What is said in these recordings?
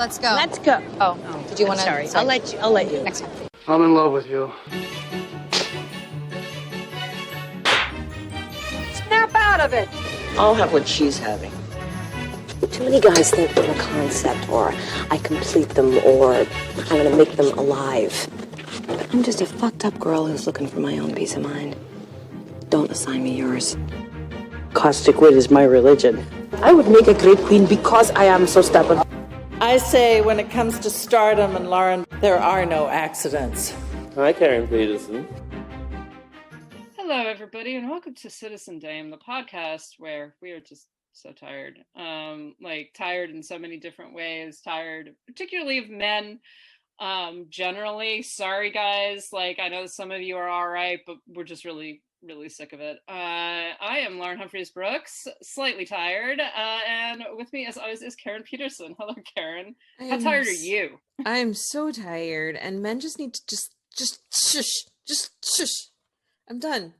Let's go. Let's go. Oh, did you want to? Sorry, I'll let you. Next time. I'm in love with you. Snap out of it. I'll have what she's having. Too many guys think I'm a concept, or I complete them, or I'm gonna make them alive. I'm just a fucked up girl who's looking for my own peace of mind. Don't assign me yours. Caustic wit is my religion. I would make a great queen because I am so stubborn. I say when it comes to stardom and Lauren, there are no accidents. Hi, Karen Peterson. Hello, everybody, and welcome to Citizen Dame, the podcast where we are just so tired. Tired in so many different ways. Tired, particularly of men. Generally, sorry guys. I know some of you are all right, but we're just really sick of it. I am Lauren Humphries Brooks, slightly tired, and with me as always is Karen Peterson. Hello, Karen. How tired are you? I'm so tired, and men just need to just shush. I'm done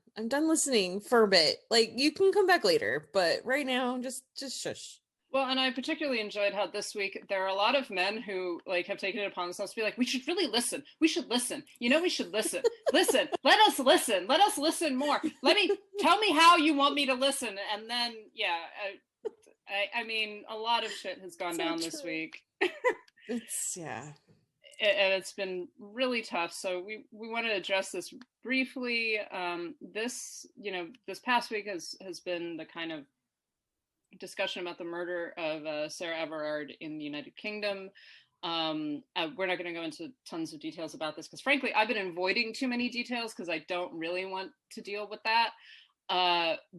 listening for a bit. You can come back later, but right now, just shush. Well, and I particularly enjoyed how this week there are a lot of men who have taken it upon themselves to be like, we should really listen. We should listen. We should listen. Listen. Let us listen. Let us listen more. Tell me how you want me to listen. And then, I mean, a lot of shit has gone down this week. Yeah. And it's been really tough. So we want to address this briefly. This past week has been the kind of discussion about the murder of Sarah Everard in the United Kingdom. We're not going to go into tons of details about this because frankly, I've been avoiding too many details because I don't really want to deal with that.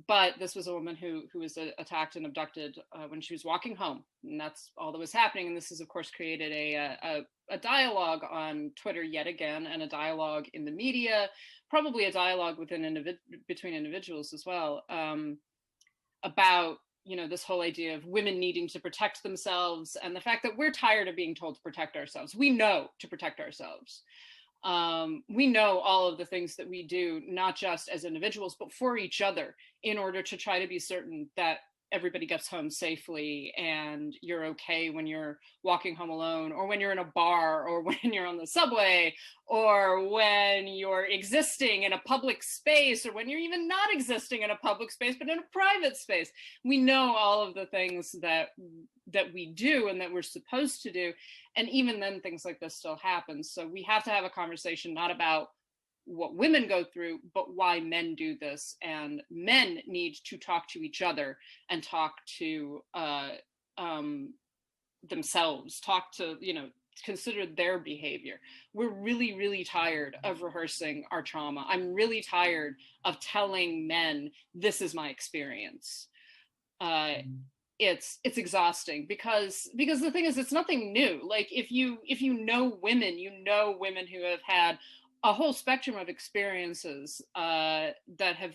But this was a woman who was attacked and abducted when she was walking home, and that's all that was happening. And this has, of course, created a dialogue on Twitter yet again, and a dialogue in the media, probably a dialogue between individuals as well, about this whole idea of women needing to protect themselves, and the fact that we're tired of being told to protect ourselves. We know to protect ourselves. We know all of the things that we do, not just as individuals, but for each other, in order to try to be certain that everybody gets home safely and you're okay when you're walking home alone, or when you're in a bar, or when you're on the subway, or when you're existing in a public space, or when you're even not existing in a public space, but in a private space. We know all of the things that we do and that we're supposed to do. And even then, things like this still happen. So we have to have a conversation, not about what women go through, but why men do this. And men need to talk to each other and talk to themselves, consider their behavior. We're really tired of rehearsing our trauma. I'm really tired of telling men, this is my experience. It's exhausting because the thing is, it's nothing new. If you know women who have had a whole spectrum of experiences that have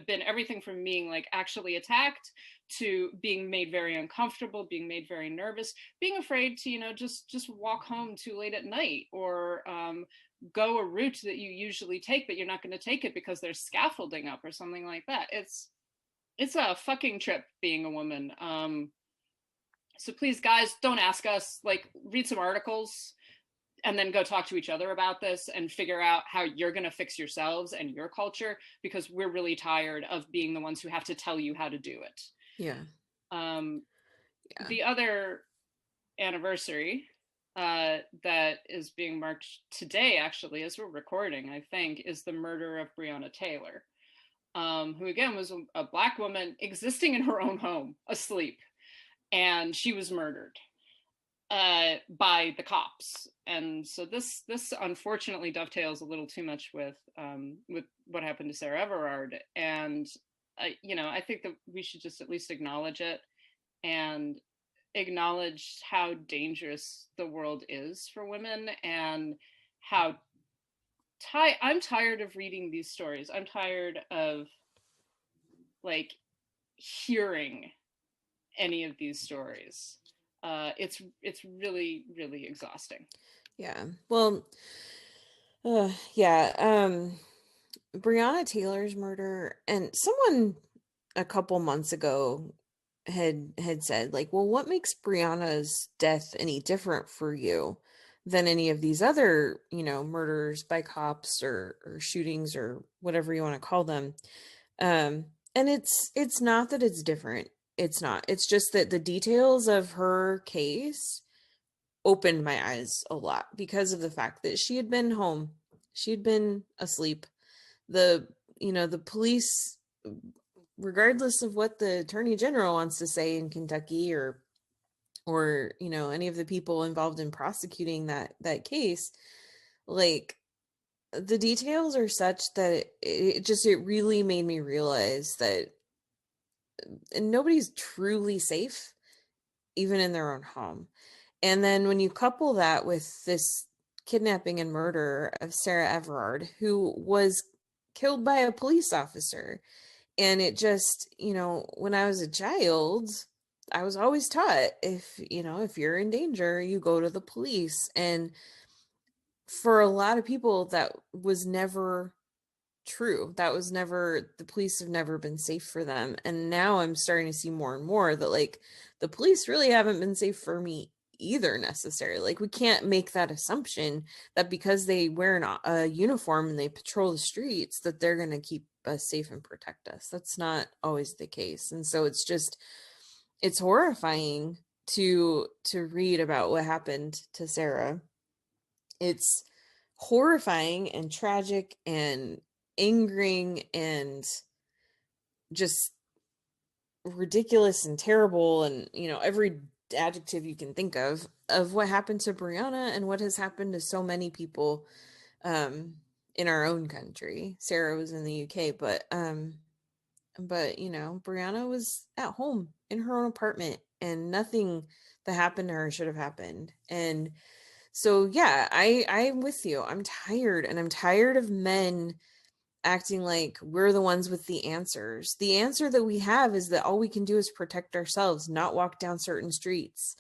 been everything from being actually attacked to being made very uncomfortable, being made very nervous, being afraid to just walk home too late at night, or go a route that you usually take but you're not going to take it because there's scaffolding up or something like that. It's a fucking trip being a woman. So please, guys, don't ask us. Read some articles and then go talk to each other about this and figure out how you're going to fix yourselves and your culture, because we're really tired of being the ones who have to tell you how to do it. Yeah. The other anniversary that is being marked today, actually, as we're recording, I think, is the murder of Breonna Taylor, who again was a Black woman existing in her own home, asleep, and she was murdered by the cops. And so this unfortunately dovetails a little too much with what happened to Sarah Everard. And I think that we should just at least acknowledge it and acknowledge how dangerous the world is for women, and how I'm tired of reading these stories. I'm tired of hearing any of these stories. It's really exhausting. Yeah. Well, Breonna Taylor's murder, and someone a couple months ago had said, like, well, what makes Brianna's death any different for you than any of these other, murders by cops or shootings or whatever you want to call them? And it's not that it's different. It's not. It's just that the details of her case opened my eyes a lot because of the fact that she had been home. She had been asleep. The police, regardless of what the attorney general wants to say in Kentucky or any of the people involved in prosecuting that case, like, the details are such that it really made me realize that nobody's truly safe even in their own home. And then when you couple that with this kidnapping and murder of Sarah Everard, who was killed by a police officer, and it just, when I was a child, I was always taught, if you're in danger, you go to the police. And for a lot of people, that was never true. The police have never been safe for them. And now I'm starting to see more and more that, like, the police really haven't been safe for me either, necessarily. Like, we can't make that assumption that because they wear a uniform and they patrol the streets that they're going to keep us safe and protect us. That's not always the case. And so it's horrifying to read about what happened to Sarah. It's horrifying and tragic and angering and just ridiculous and terrible, and every adjective you can think of what happened to Brianna and what has happened to so many people in our own country. Sarah was in the UK, but Brianna was at home in her own apartment, and nothing that happened to her should have happened. And so, yeah, I'm with you. I'm tired, and I'm tired of men acting like we're the ones with the answers. The answer that we have is that all we can do is protect ourselves, not walk down certain streets,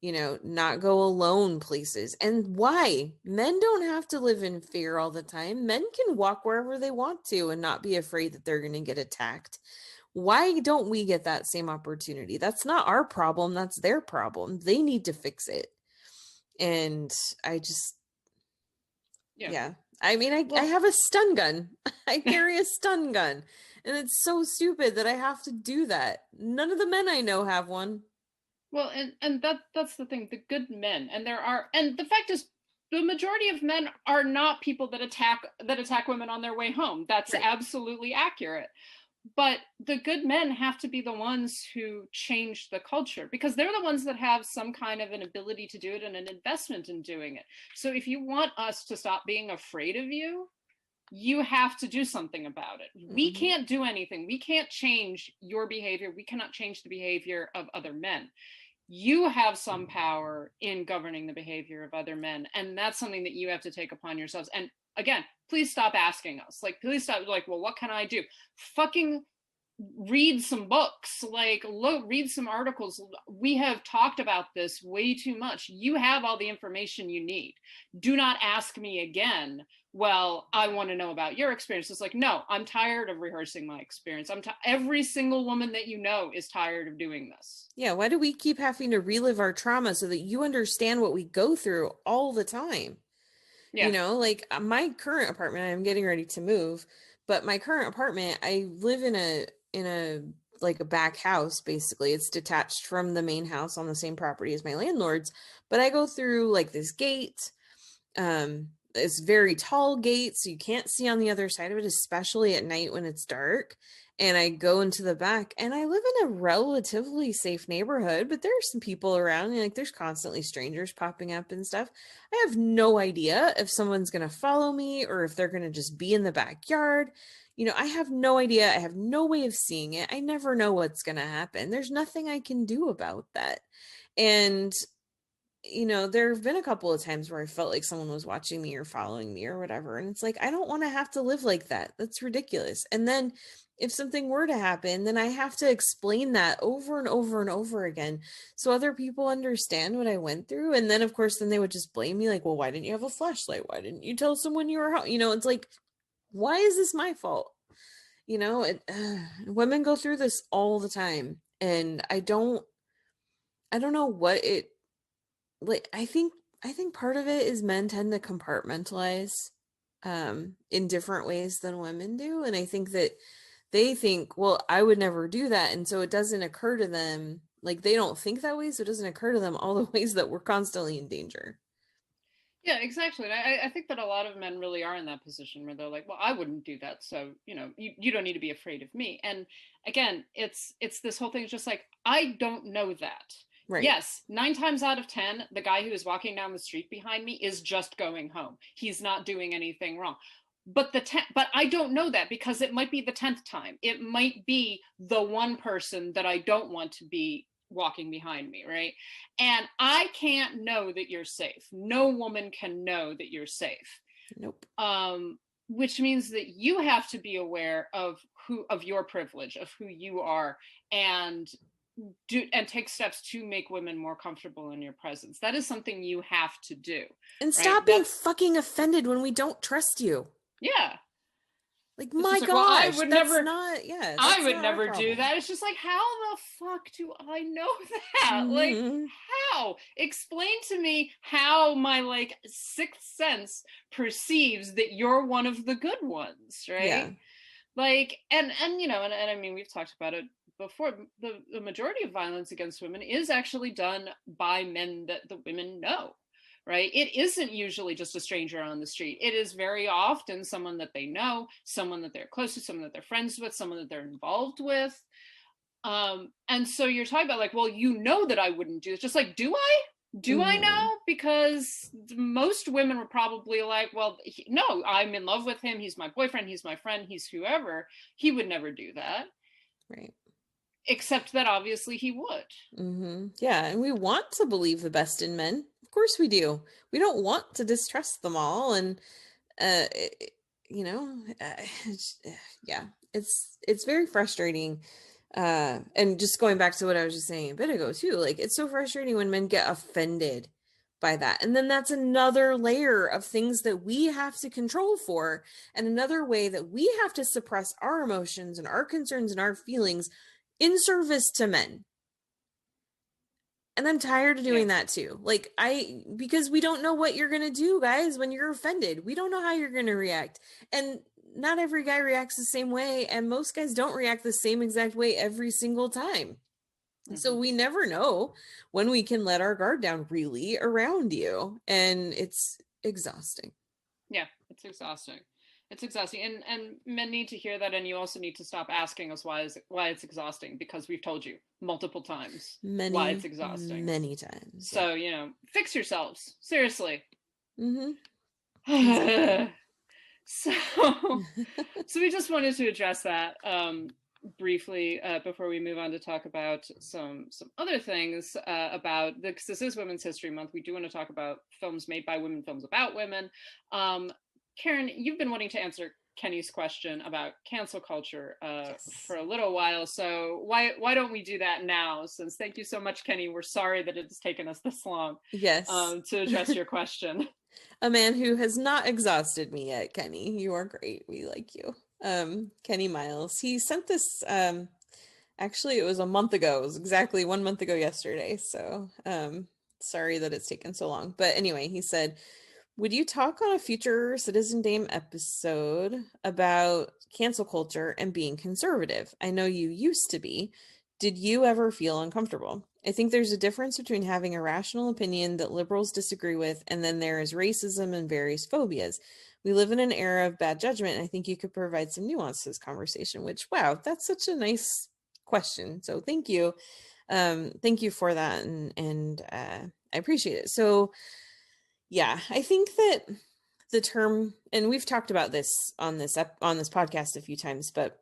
not go alone places. And why? Men don't have to live in fear all the time. Men can walk wherever they want to and not be afraid that they're going to get attacked. Why don't we get that same opportunity? That's not our problem. That's their problem. They need to fix it. And I just, yeah. I mean, I have a stun gun. I carry a stun gun. And it's so stupid that I have to do that. None of the men I know have one. Well, and that's the thing, the good men. And the fact is, the majority of men are not people that attack women on their way home. That's right. Absolutely accurate. But the good men have to be the ones who change the culture, because they're the ones that have some kind of an ability to do it and an investment in doing it. So if you want us to stop being afraid of you, you have to do something about it. Mm-hmm. We can't do anything. We can't change your behavior. We cannot change the behavior of other men. You have some power in governing the behavior of other men. And that's something that you have to take upon yourselves. And again, please stop asking us. Like, please stop, like, well, what can I do? Fucking read some books, read some articles. We have talked about this way too much. You have all the information you need. Do not ask me again, well, I want to know about your experience. It's like, no, I'm tired of rehearsing my experience. Every single woman that you know is tired of doing this. Yeah, why do we keep having to relive our trauma so that you understand what we go through all the time? Yeah. Like my current apartment, I'm getting ready to move, but my current apartment, I live in a like a back house. Basically, it's detached from the main house on the same property as my landlord's, but I go through like this gate. It's very tall gate, so you can't see on the other side of it, especially at night when it's dark. And I go into the back, and I live in a relatively safe neighborhood, but there are some people around, and like there's constantly strangers popping up and stuff. I have no idea if someone's going to follow me or if they're going to just be in the backyard. I have no idea. I have no way of seeing it. I never know what's going to happen. There's nothing I can do about that. And there have been a couple of times where I felt like someone was watching me or following me or whatever. And it's like, I don't want to have to live like that. That's ridiculous. And then if something were to happen, then I have to explain that over and over and over again so other people understand what I went through. And then, of course, then they would just blame me like, well, why didn't you have a flashlight? Why didn't you tell someone you were home? It's like, why is this my fault? Women go through this all the time. And I don't know what it, like, I think part of it is men tend to compartmentalize in different ways than women do. And I think that they think, well, I would never do that. And so it doesn't occur to them, like, they don't think that way. So it doesn't occur to them all the ways that we're constantly in danger. Yeah, exactly. And I think that a lot of men really are in that position where they're like, well, I wouldn't do that. So, you don't need to be afraid of me. And again, it's this whole thing is just like, I don't know that. Right. Yes, 9 times out of 10, the guy who is walking down the street behind me is just going home. He's not doing anything wrong. But but I don't know that, because it might be the 10th time. It might be the one person that I don't want to be walking behind me, right? And I can't know that you're safe. No woman can know that you're safe. Nope. Which means that you have to be aware of your privilege, of who you are, and take steps to make women more comfortable in your presence. That is something you have to do. And stop being fucking offended when we don't trust you. Yeah. Like, it's my gosh, well, I would never I would never do that. It's just like, how the fuck do I know that? Like, how? Explain to me how my like sixth sense perceives that you're one of the good ones, right? Yeah. Like, and I mean, we've talked about it before. The majority of violence against women is actually done by men that the women know. Right? It isn't usually just a stranger on the street. It is very often someone that they know, someone that they're close to, someone that they're friends with, someone that they're involved with. And so you're talking about like, well, you know that I wouldn't do it. Just like, do I? Do I know? Because most women were probably like, well, no, I'm in love with him. He's my boyfriend. He's my friend. He's whoever. He would never do that. Right. Except that obviously he would. Mm-hmm. Yeah. And we want to believe the best in men. Of course we do. We don't want to distrust them all. And, yeah, it's very frustrating. And just going back to what I was just saying a bit ago too, like, it's so frustrating when men get offended by that. And then that's another layer of things that we have to control for, and another way that we have to suppress our emotions and our concerns and our feelings in service to men. And I'm tired of doing that too. Like, because we don't know what you're going to do, guys, when you're offended. We don't know how you're going to react. And not every guy reacts the same way. And most guys don't react the same exact way every single time. Mm-hmm. So we never know when we can let our guard down really around you. And it's exhausting. Yeah, it's exhausting. It's exhausting, and men need to hear that, and you also need to stop asking us why it's exhausting, because we've told you multiple times why it's exhausting. Many times. So, fix yourselves. Seriously. Mm-hmm. So we just wanted to address that briefly before we move on to talk about some other things about, because this is Women's History Month. We do want to talk about films made by women, films about women. Karen, you've been wanting to answer Kenny's question about cancel culture for a little while. So why don't we do that now? Since, thank you so much, Kenny. We're sorry that it's taken us this long. Yes. To address your question. A man who has not exhausted me yet, Kenny. You are great. We like you. Kenny Miles. He sent this, actually it was a month ago. It was exactly 1 month ago yesterday. So sorry that it's taken so long. But anyway, he said, would you talk on a future Citizen Dame episode about cancel culture and being conservative? I know you used to be. Did you ever feel uncomfortable? I think there's a difference between having a rational opinion that liberals disagree with, and then there is racism and various phobias. We live in an era of bad judgment, and I think you could provide some nuance to this conversation, which, wow, that's such a nice question. So thank you. Thank you for that. And I appreciate it. So yeah, I think that the term, and we've talked about this on this podcast a few times, but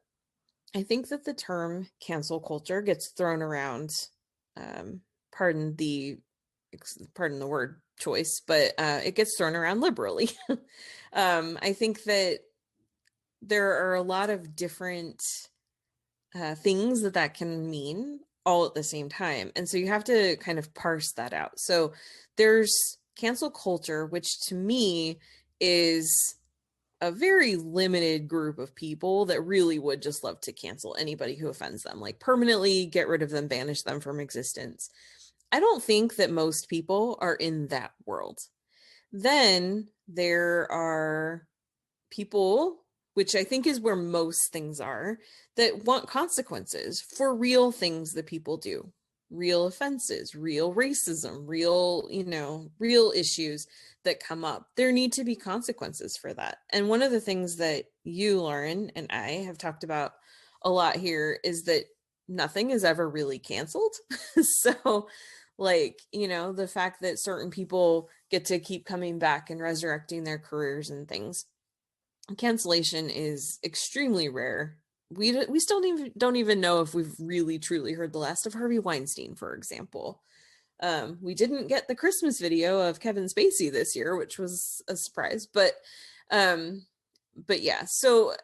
I think that the term cancel culture gets thrown around, pardon the word choice, but it gets thrown around liberally. I think that there are a lot of different things that can mean all at the same time. And so you have to kind of parse that out. So there's cancel culture, which to me is a very limited group of people that really would just love to cancel anybody who offends them, like permanently get rid of them, banish them from existence. I don't think that most people are in that world. Then there are people, which I think is where most things are, that want consequences for real things that people do, real offenses, real racism, real, real issues that come up. There need to be consequences for that. And one of the things that you, Lauren, and I have talked about a lot here is that nothing is ever really canceled. So, like, the fact that certain people get to keep coming back and resurrecting their careers and things, cancellation is extremely rare. We still don't even know if we've really truly heard the last of Harvey Weinstein, for example. We didn't get the Christmas video of Kevin Spacey this year, which was a surprise, but yeah. So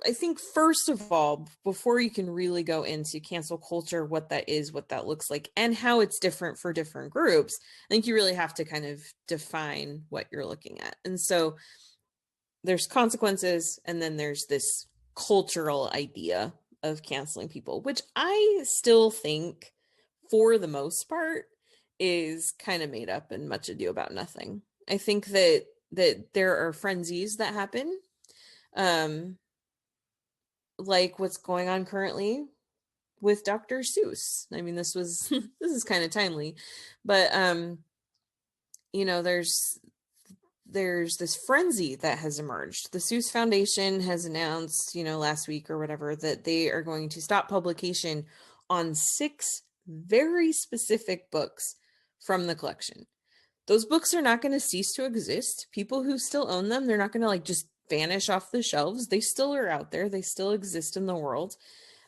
I think first of all, before you can really go into cancel culture, what that is, what that looks like, and how it's different for different groups, I think you really have to kind of define what you're looking at. And so there's consequences, and then there's this cultural idea of canceling people, which I still think for the most part is kind of made up and much ado about nothing. I think that there are frenzies that happen, like what's going on currently with Dr. Seuss. I mean, this is kind of timely, but there's this frenzy that has emerged. The Seuss Foundation has announced, last week or whatever, that they are going to stop publication on 6 very specific books from the collection. Those books are not going to cease to exist. People who still own them, they're not going to like just vanish off the shelves. They still are out there. They still exist in the world.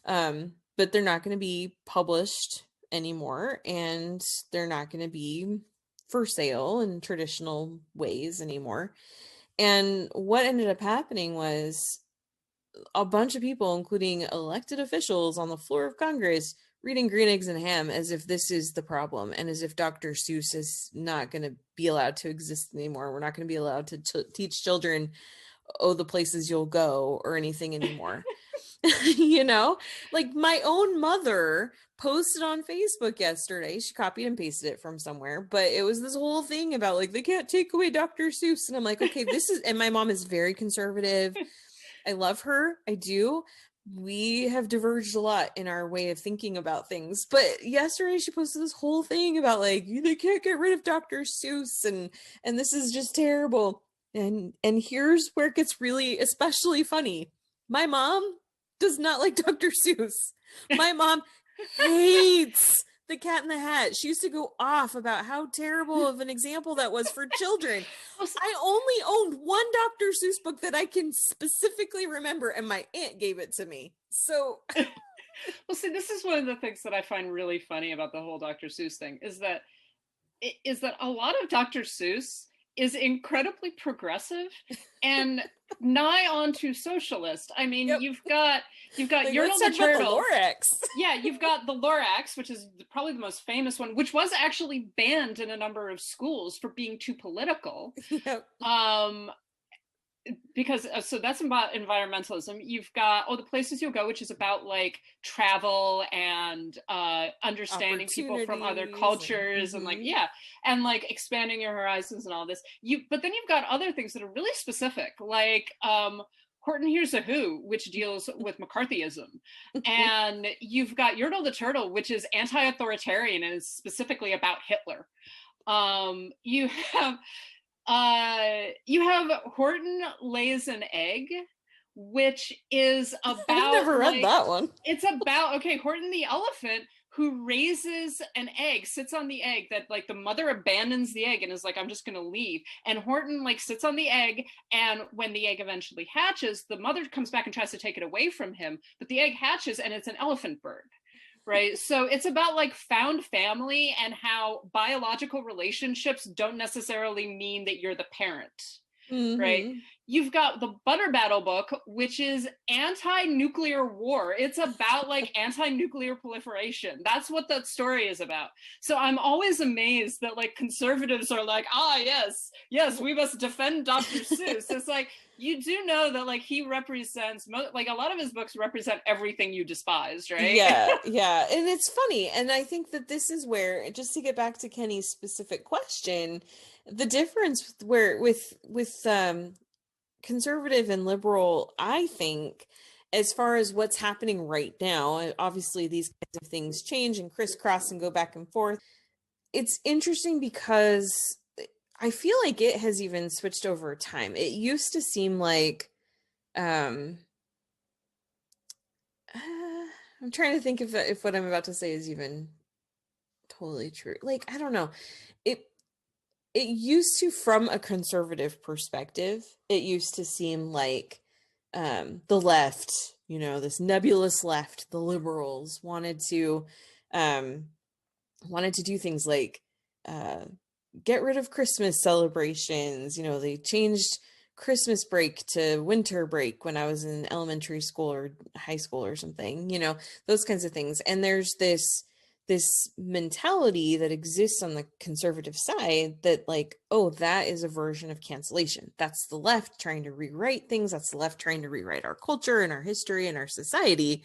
But they're not going to be published anymore, and they're not going to be for sale in traditional ways anymore. And what ended up happening was a bunch of people, including elected officials on the floor of Congress, reading Green Eggs and Ham as if this is the problem, and as if Dr. Seuss is not going to be allowed to exist anymore. We're not going to be allowed to teach children, oh, the places you'll go, or anything anymore. Like my own mother posted on Facebook yesterday. She copied and pasted it from somewhere, but it was this whole thing about like, they can't take away Dr. Seuss. And I'm like, okay, and my mom is very conservative. I love her. I do. We have diverged a lot in our way of thinking about things, but yesterday she posted this whole thing about like, they can't get rid of Dr. Seuss, and this is just terrible. And here's where it gets really especially funny. My mom does not like Dr. Seuss. My mom hates The Cat in the Hat. She used to go off about how terrible of an example that was for children. I only owned one Dr. Seuss book that I can specifically remember, and my aunt gave it to me. So, well, see, this is one of the things that I find really funny about the whole Dr. Seuss thing is that a lot of Dr. Seuss is incredibly progressive and nigh onto socialist. I mean, yep. you've got like, Yertle the Turtle. The Lorax. Yeah, you've got the Lorax, which is probably the most famous one, which was actually banned in a number of schools for being too political. Yep. Because so that's about environmentalism. You've got The Places You'll Go, which is about like travel and understanding people from other cultures and like and like expanding your horizons and all this. But then you've got other things that are really specific, like Horton Hears a Who, which deals with McCarthyism, and you've got Yertle the Turtle, which is anti-authoritarian and is specifically about Hitler. You have Horton Lays an Egg, which is about I've never read that one. It's about Horton the elephant who raises an egg, sits on the egg that like the mother abandons the egg and is like, I'm just gonna leave. And Horton like sits on the egg, and when the egg eventually hatches, the mother comes back and tries to take it away from him, but the egg hatches and it's an elephant bird. Right. So it's about like found family and how biological relationships don't necessarily mean that you're the parent. right? Mhm. You've got the Butter Battle book, which is anti-nuclear war. It's about like anti-nuclear proliferation. That's what that story is about. So I'm always amazed that like conservatives are like, yes, we must defend Dr. Seuss. It's like, you do know that like he represents like a lot of his books represent everything you despise, right? Yeah. And it's funny. And I think that this is where, just to get back to Kenny's specific question, the difference where with conservative and liberal, I think, as far as what's happening right now, obviously these kinds of things change and crisscross and go back and forth. It's interesting because I feel like it has even switched over time. It used to seem like I'm trying to think if what I'm about to say is even totally true. Like, I don't know. It used to, from a conservative perspective, it used to seem like the left, this nebulous left, the liberals wanted to do things like get rid of Christmas celebrations. They changed Christmas break to winter break when I was in elementary school or high school or something, those kinds of things. And there's this mentality that exists on the conservative side that like, oh, that is a version of cancellation. That's the left trying to rewrite things. That's the left trying to rewrite our culture and our history and our society.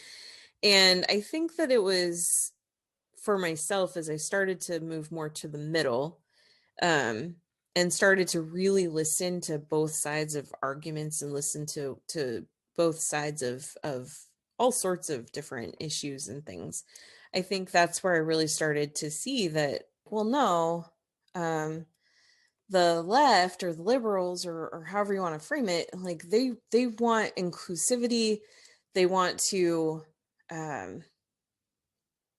And I think that it was, for myself, as I started to move more to the middle, and started to really listen to both sides of arguments and listen to both sides of all sorts of different issues and things. I think that's where I really started to see that, well, no, the left or the liberals or however you want to frame it, like they want inclusivity. They want to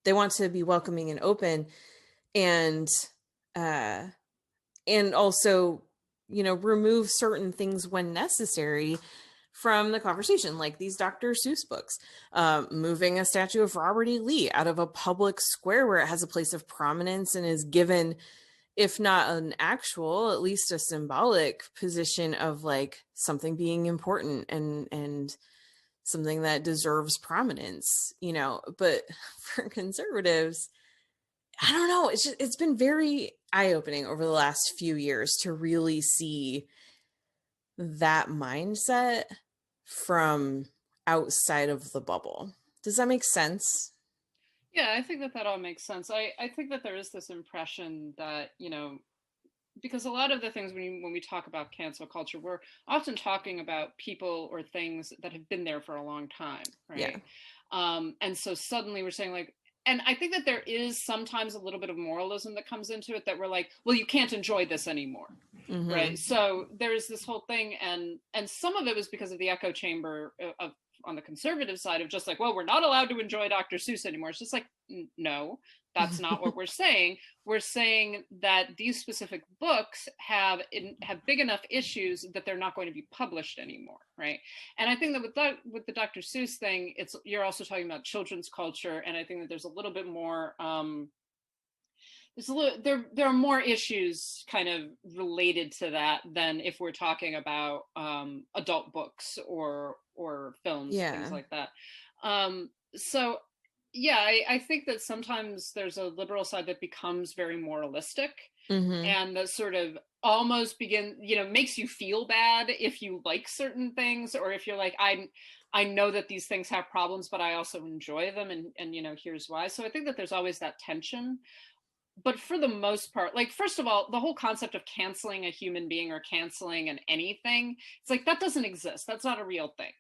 be welcoming and open, and also, remove certain things when necessary from the conversation, like these Dr. Seuss books, moving a statue of Robert E. Lee out of a public square where it has a place of prominence and is given, if not an actual, at least a symbolic position of like something being important and something that deserves prominence, but for conservatives, I don't know. It's been very eye-opening over the last few years to really see that mindset from outside of the bubble. Does that make sense? Yeah, I think that all makes sense. I think that there is this impression that, because a lot of the things when we talk about cancel culture, we're often talking about people or things that have been there for a long time, right? Yeah. And so suddenly we're saying like, and I think that there is sometimes a little bit of moralism that comes into it, that we're like, well, you can't enjoy this anymore, right? So there's this whole thing, and some of it was because of the echo chamber of on the conservative side of just like, well, we're not allowed to enjoy Dr. Seuss anymore. It's just like, no, that's not what we're saying. We're saying that these specific books have big enough issues that they're not going to be published anymore, right? And I think that with the Dr. Seuss thing, you're also talking about children's culture, and I think that there's a little bit more there are more issues kind of related to that than if we're talking about adult books or films, things like that. So yeah, I think that sometimes there's a liberal side that becomes very moralistic, and that sort of almost makes you feel bad if you like certain things, or if you're like, I know that these things have problems, but I also enjoy them, and here's why. So I think that there's always that tension. But for the most part, like, first of all, the whole concept of canceling a human being or canceling anything, it's like, that doesn't exist. That's not a real thing.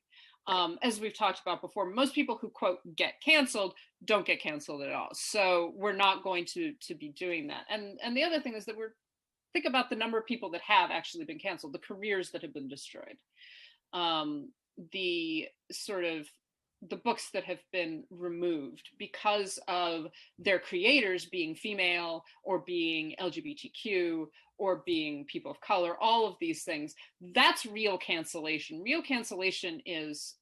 As we've talked about before, most people who, quote, get canceled don't get canceled at all. So we're not going to be doing that. And the other thing is that think about the number of people that have actually been canceled, the careers that have been destroyed, the books that have been removed because of their creators being female or being LGBTQ or being people of color, all of these things. That's real cancellation. Real cancellation is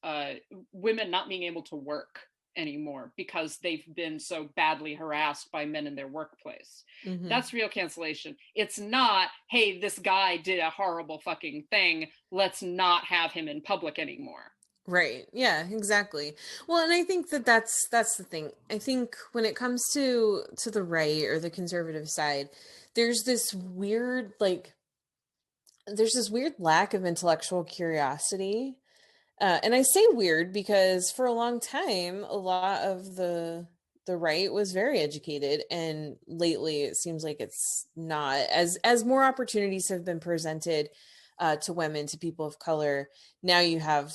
women not being able to work anymore because they've been so badly harassed by men in their workplace. Mhm. That's real cancellation. It's not, hey, this guy did a horrible fucking thing, let's not have him in public anymore. Right. Yeah, exactly. Well, and I think that that's the thing. I think when it comes to the right or the conservative side, there's this weird lack of intellectual curiosity. And I say weird because for a long time, a lot of the right was very educated, and lately it seems like it's not. As more opportunities have been presented to women, to people of color, now you have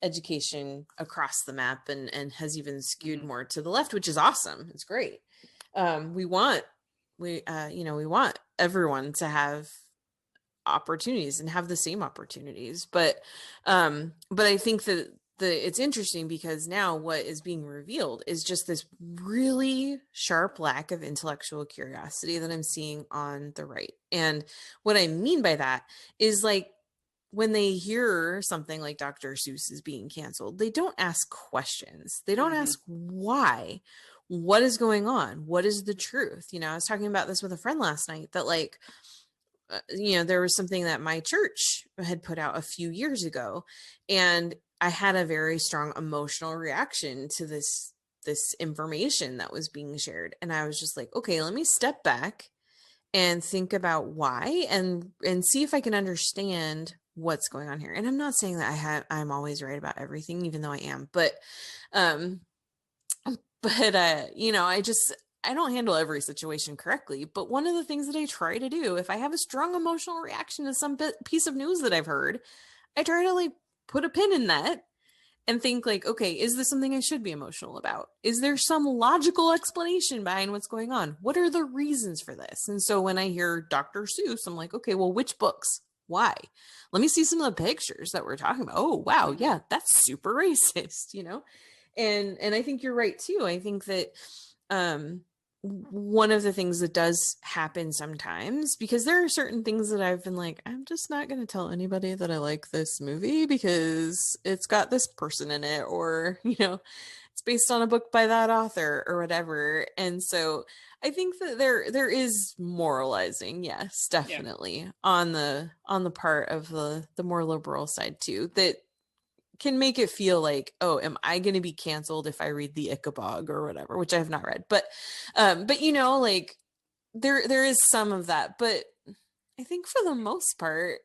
education across the map, and has even skewed more to the left, which is awesome. It's great. We want everyone to have opportunities and have the same opportunities, but I think that it's interesting because now what is being revealed is just this really sharp lack of intellectual curiosity that I'm seeing on the right. And what I mean by that is, like, when they hear something like Dr. Seuss is being canceled, they don't ask questions. They don't ask why. What is going on? What is the truth? I was talking about this with a friend last night, that there was something that my church had put out a few years ago, and I had a very strong emotional reaction to this information that was being shared. And I was just like, okay, let me step back and think about why, and see if I can understand what's going on here. And I'm not saying that I'm always right about everything, even though I am, but I don't handle every situation correctly. But one of the things that I try to do, if I have a strong emotional reaction to some piece of news that I've heard, I try to put a pin in that and think okay, is this something I should be emotional about? Is there some logical explanation behind what's going on? What are the reasons for this? And so when I hear Dr. Seuss, I'm like, okay, well, which books? Why? Let me see some of the pictures that we're talking about. Oh, wow. Yeah, that's super racist, And I think you're right too. I think that one of the things that does happen sometimes, because there are certain things that I've been like, I'm just not going to tell anybody that I like this movie because it's got this person in it, or, it's based on a book by that author or whatever. And so I think that there is moralizing, yes, definitely, on the part of the more liberal side too, that can make it feel like, oh, am I going to be canceled if I read the Ichabod or whatever, which I have not read, but there is some of that. But I think for the most part,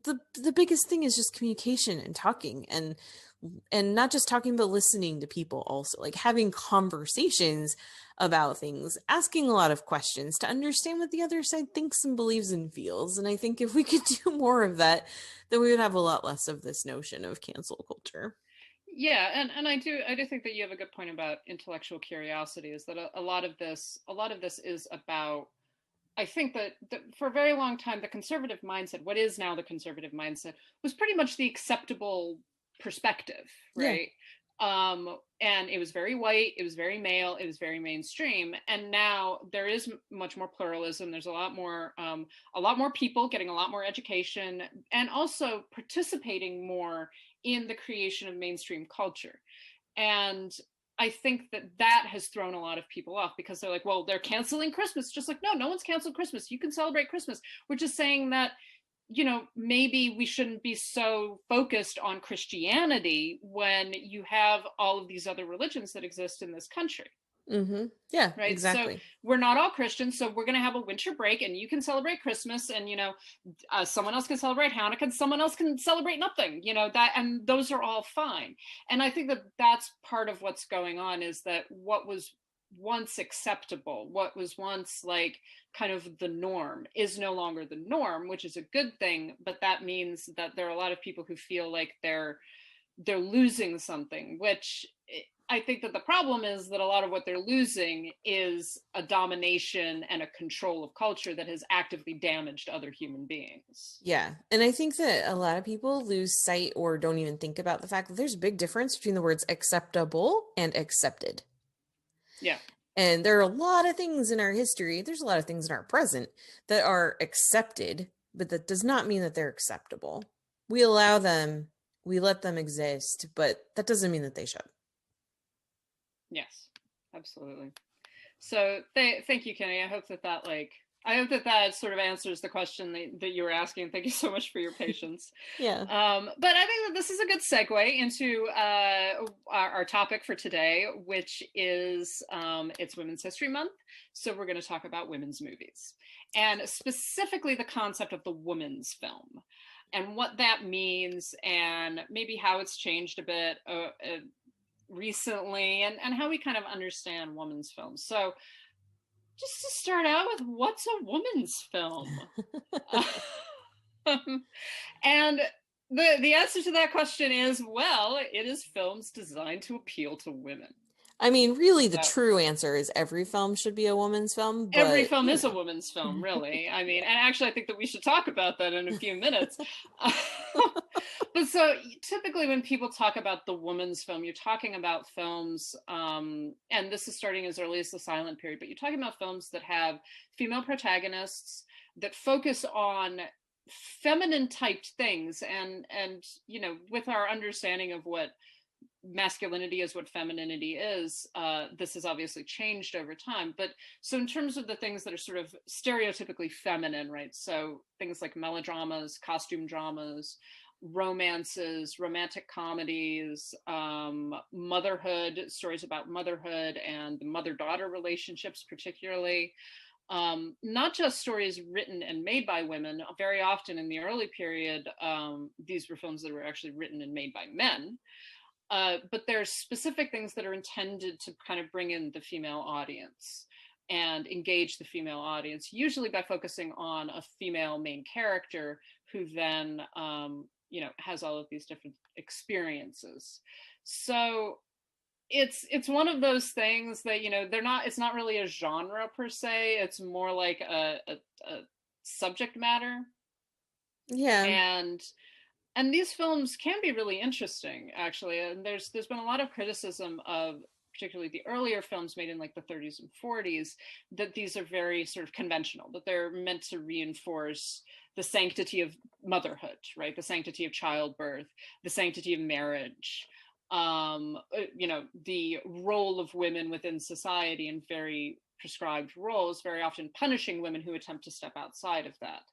the biggest thing is just communication and talking, and not just talking, but listening to people also, having conversations about things, asking a lot of questions to understand what the other side thinks and believes and feels. And I think if we could do more of that, then we would have a lot less of this notion of cancel culture. Yeah, and I do think that you have a good point about intellectual curiosity, is that a lot of this is about, I think that for a very long time, the conservative mindset, what is now the conservative mindset, was pretty much the acceptable perspective, right? And it was very white, it was very male, it was very mainstream. And now there is much more pluralism. There's a lot more people getting a lot more education, and also participating more in the creation of mainstream culture. And I think that has thrown a lot of people off, because they're like, well, they're canceling Christmas. Just like, no one's canceled Christmas. You can celebrate Christmas. We're just saying that, maybe we shouldn't be so focused on Christianity when you have all of these other religions that exist in this country. Mm-hmm. Yeah, right. exactly. So we're not all Christians, so we're going to have a winter break, and you can celebrate Christmas, and someone else can celebrate Hanukkah, and someone else can celebrate nothing. And those are all fine. And I think that that's part of what's going on, is that what was once acceptable, what was once kind of the norm, is no longer the norm, which is a good thing. But that means that there are a lot of people who feel like they're losing something, which I think that the problem is that a lot of what they're losing is a domination and a control of culture that has actively damaged other human beings. Yeah. And I think that a lot of people lose sight, or don't even think about the fact that there's a big difference between the words acceptable and accepted. Yeah. And there are a lot of things in our history, there's a lot of things in our present that are accepted, but that does not mean that they're acceptable. We allow them, we let them exist, but that doesn't mean that they should. Yes, absolutely. So thank you, Kenny. I hope that sort of answers the question that you were asking. Thank you so much for your patience. Yeah. But I think that this is a good segue into our topic for today, which is it's Women's History Month. So we're going to talk about women's movies, and specifically the concept of the woman's film and what that means, and maybe how it's changed a bit recently, and how we kind of understand women's films. So just to start out with, what's a woman's film? And the answer to that question is, well, it is films designed to appeal to women. I mean, really, the true answer is every film should be a woman's film. But, every film is a woman's film, really. I mean, and actually, I think that we should talk about that in a few minutes. But so typically when people talk about the woman's film, you're talking about films, and this is starting as early as the silent period, but you're talking about films that have female protagonists that focus on feminine typed things, and you know, with our understanding of what masculinity is, what femininity is, this has obviously changed over time. But so in terms of the things that are sort of stereotypically feminine, right? So things like melodramas, costume dramas, romances, romantic comedies, motherhood, stories about motherhood and the mother-daughter relationships particularly. Not just stories written and made by women. Very often in the early period, these were films that were actually written and made by men. But there's specific things that are intended to kind of bring in the female audience and engage the female audience, usually by focusing on a female main character who then, you know, has all of these different experiences. So it's one of those things that, you know, it's not really a genre per se. It's more like a subject matter. yeah. And these films can be really interesting, actually. And there's been a lot of criticism of particularly the earlier films made in like the 30s and 40s, that these are very sort of conventional, that they're meant to reinforce the sanctity of motherhood, right? The sanctity of childbirth, the sanctity of marriage, you know, the role of women within society in very prescribed roles, very often punishing women who attempt to step outside of that.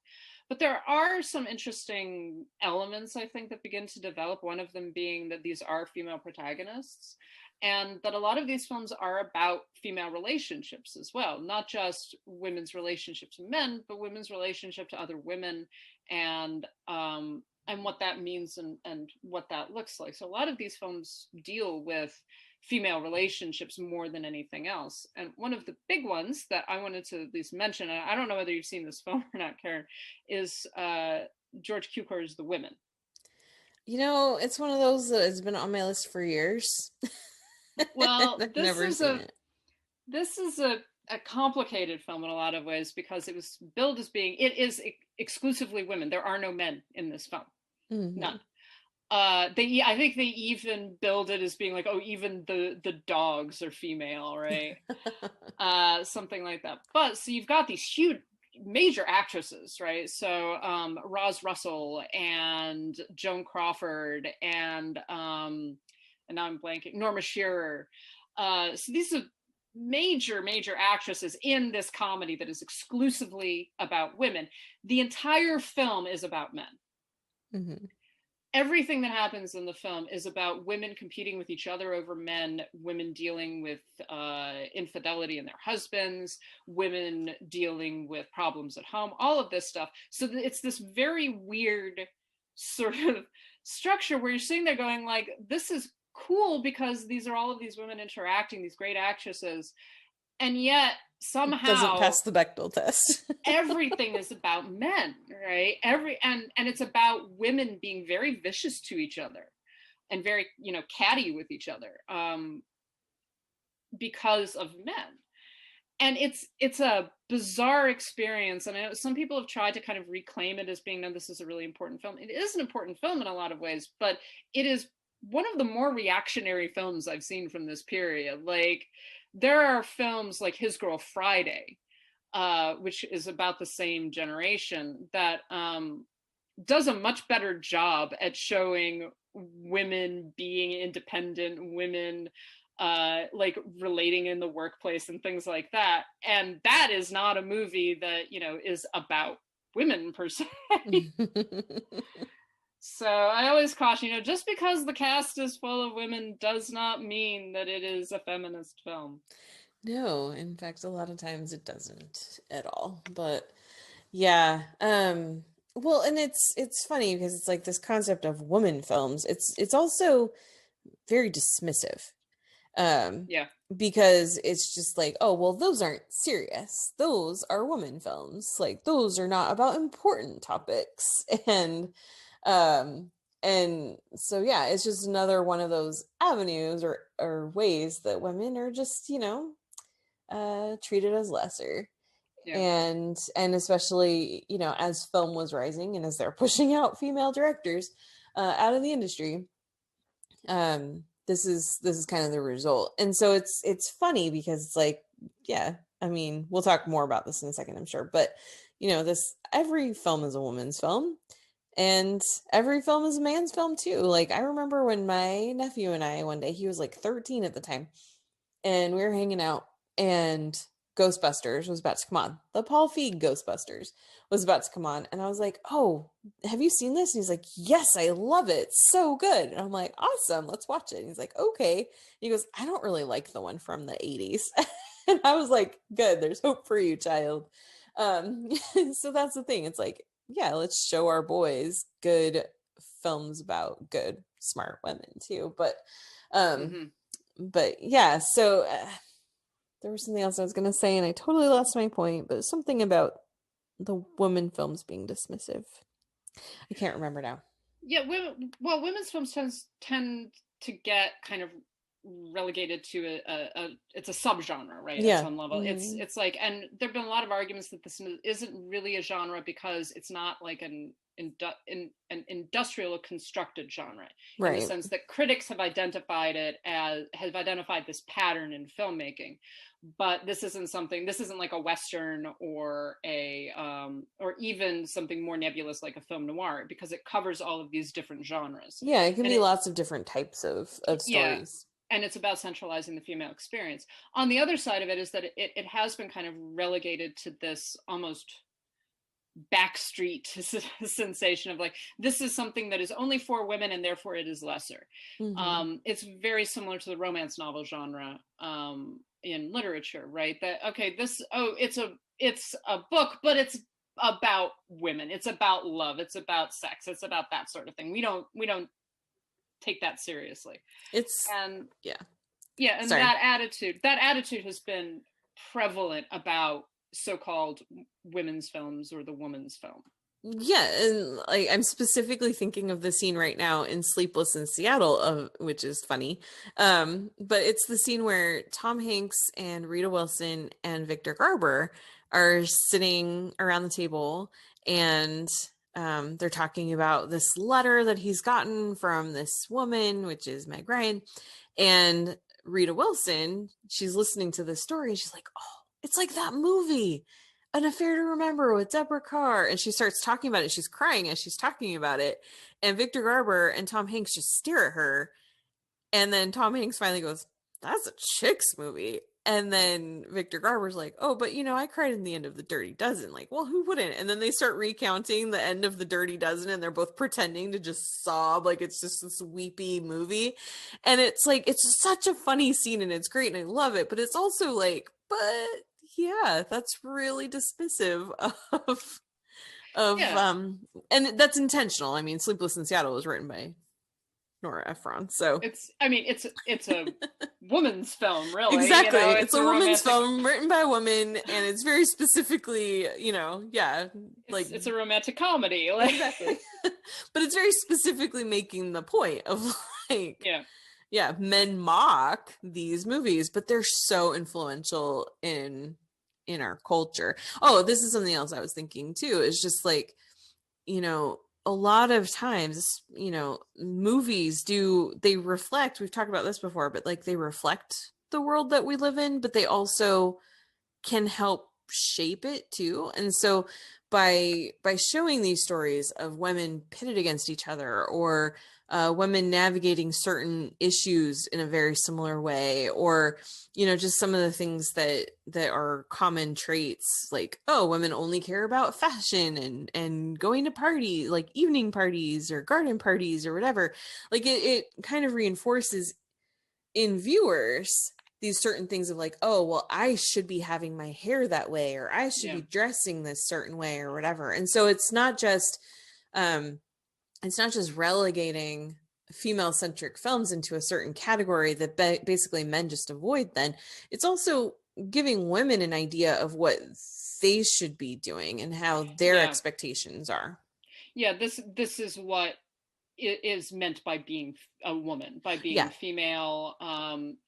But there are some interesting elements, I think, that begin to develop, one of them being that these are female protagonists, and that a lot of these films are about female relationships as well, not just women's relationship to men, but women's relationship to other women, and what that means and what that looks like. So a lot of these films deal with female relationships more than anything else. And one of the big ones that I wanted to at least mention, and I don't know whether you've seen this film or not, Karen, is George Cukor's The Women. You know, it's one of those that has been on my list for years. Well, I've never seen it. This is a complicated film in a lot of ways, because it was billed as being, it is exclusively women. There are no men in this film. Mm-hmm. None. I think they even billed it as being like, oh, even the dogs are female, right? Something like that. But so you've got these huge major actresses, right? So Roz Russell and Joan Crawford and now I'm blanking, Norma Shearer. So these are major actresses in this comedy that is exclusively about women. The entire film is about men. Mm-hmm. Everything that happens in the film is about women competing with each other over men, women dealing with infidelity in their husbands, women dealing with problems at home, all of this stuff. So it's this very weird sort of structure where you're sitting there going like, this is cool because these are all of these women interacting, these great actresses, and yet somehow it doesn't pass the Bechdel test. Everything is about men, right? And it's about women being very vicious to each other and very, you know, catty with each other because of men. And it's a bizarre experience. And I know some people have tried to kind of reclaim it as being, no, this is a really important film. It is an important film in a lot of ways, but it is one of the more reactionary films I've seen from this period. Like, there are films like His Girl Friday, which is about the same generation, that does a much better job at showing women being independent, women like relating in the workplace and things like that. And that is not a movie that, you know, is about women per se. So I always caution, you know, just because the cast is full of women does not mean that it is a feminist film. No, in fact, a lot of times it doesn't at all. But yeah, well, and it's funny because it's like this concept of woman films. It's also very dismissive. Yeah. Because it's just like, oh, well, those aren't serious. Those are woman films. Like those are not about important topics. And so yeah, it's just another one of those avenues or ways that women are just, you know, treated as lesser. Yeah. And especially, you know, as film was rising and as they're pushing out female directors out of the industry, this is kind of the result. And so it's funny because it's like, yeah, I mean, we'll talk more about this in a second, I'm sure, but you know, every film is a woman's film and every film is a man's film too. Like I remember when my nephew and I, one day, he was like 13 at the time, and we were hanging out and Ghostbusters was about to come on. The Paul Feig Ghostbusters was about to come on. And I was like, oh, have you seen this? And he's like, yes, I love it. So good. And I'm like, awesome, let's watch it. And he's like, okay. And he goes, I don't really like the one from the 80s. And I was like, good, there's hope for you, child. So that's the thing. It's like, yeah, let's show our boys good films about good, smart women too. But yeah, so there was something else I was going to say, and I totally lost my point, but something about the women films being dismissive. I can't remember now. Yeah, women's films tend to get kind of relegated to it's a subgenre, right? Yeah. At some level. It's like, and there've been a lot of arguments that this isn't really a genre because it's not like an industrial constructed genre, right, in the sense that critics have identified this pattern in filmmaking. But this isn't like a Western or or even something more nebulous like a film noir, because it covers all of these different genres. Yeah, it can be lots of different types of stories. Yeah, and it's about centralizing the female experience. On the other side of it is that it has been kind of relegated to this almost backstreet sensation of like, this is something that is only for women and therefore it is lesser. It's very similar to the romance novel genre in literature, right? That, okay, it's a book, but it's about women, it's about love, it's about sex, it's about that sort of thing. We don't take that seriously. And Sorry. that attitude has been prevalent about so-called women's films or the woman's film. Yeah, and like I'm specifically thinking of the scene right now in Sleepless in Seattle, which is funny. But it's the scene where Tom Hanks and Rita Wilson and Victor Garber are sitting around the table, and they're talking about this letter that he's gotten from this woman, which is Meg Ryan. And Rita Wilson, she's listening to this story and she's like, oh, it's like that movie, An Affair to Remember with Deborah Kerr. And she starts talking about it. She's crying as she's talking about it. And Victor Garber and Tom Hanks just stare at her. And then Tom Hanks finally goes, that's a chicks movie. And then Victor Garber's like, oh, but you know, I cried in the end of The Dirty Dozen. Like, well, who wouldn't? And then they start recounting the end of The Dirty Dozen, and they're both pretending to just sob like it's just this weepy movie. And it's like, it's such a funny scene and it's great and I love it. But it's also like, but yeah, that's really dismissive of and that's intentional. I mean, Sleepless in Seattle was written by Nora Ephron, so it's a woman's film, really. Exactly, you know? it's a woman's film written by a woman, and it's very specifically, you know, like it's a romantic comedy, like. Exactly. But it's very specifically making the point of like, men mock these movies, but they're so influential in our culture. Oh, this is something else I was thinking too. It's just like, you know, a lot of times, you know, movies they reflect, we've talked about this before, but like they reflect the world that we live in, but they also can help shape it too. And so by showing these stories of women pitted against each other, or women navigating certain issues in a very similar way, or just some of the things that are common traits, like, oh, women only care about fashion and going to party, like evening parties or garden parties or whatever, like it kind of reinforces in viewers these certain things of like, oh, well, I should be having my hair that way, or I should be dressing this certain way or whatever. And so it's not just relegating female centric films into a certain category that basically men just avoid. Then it's also giving women an idea of what they should be doing and how their expectations are. Yeah. This is what it is meant by being a woman, by being female. And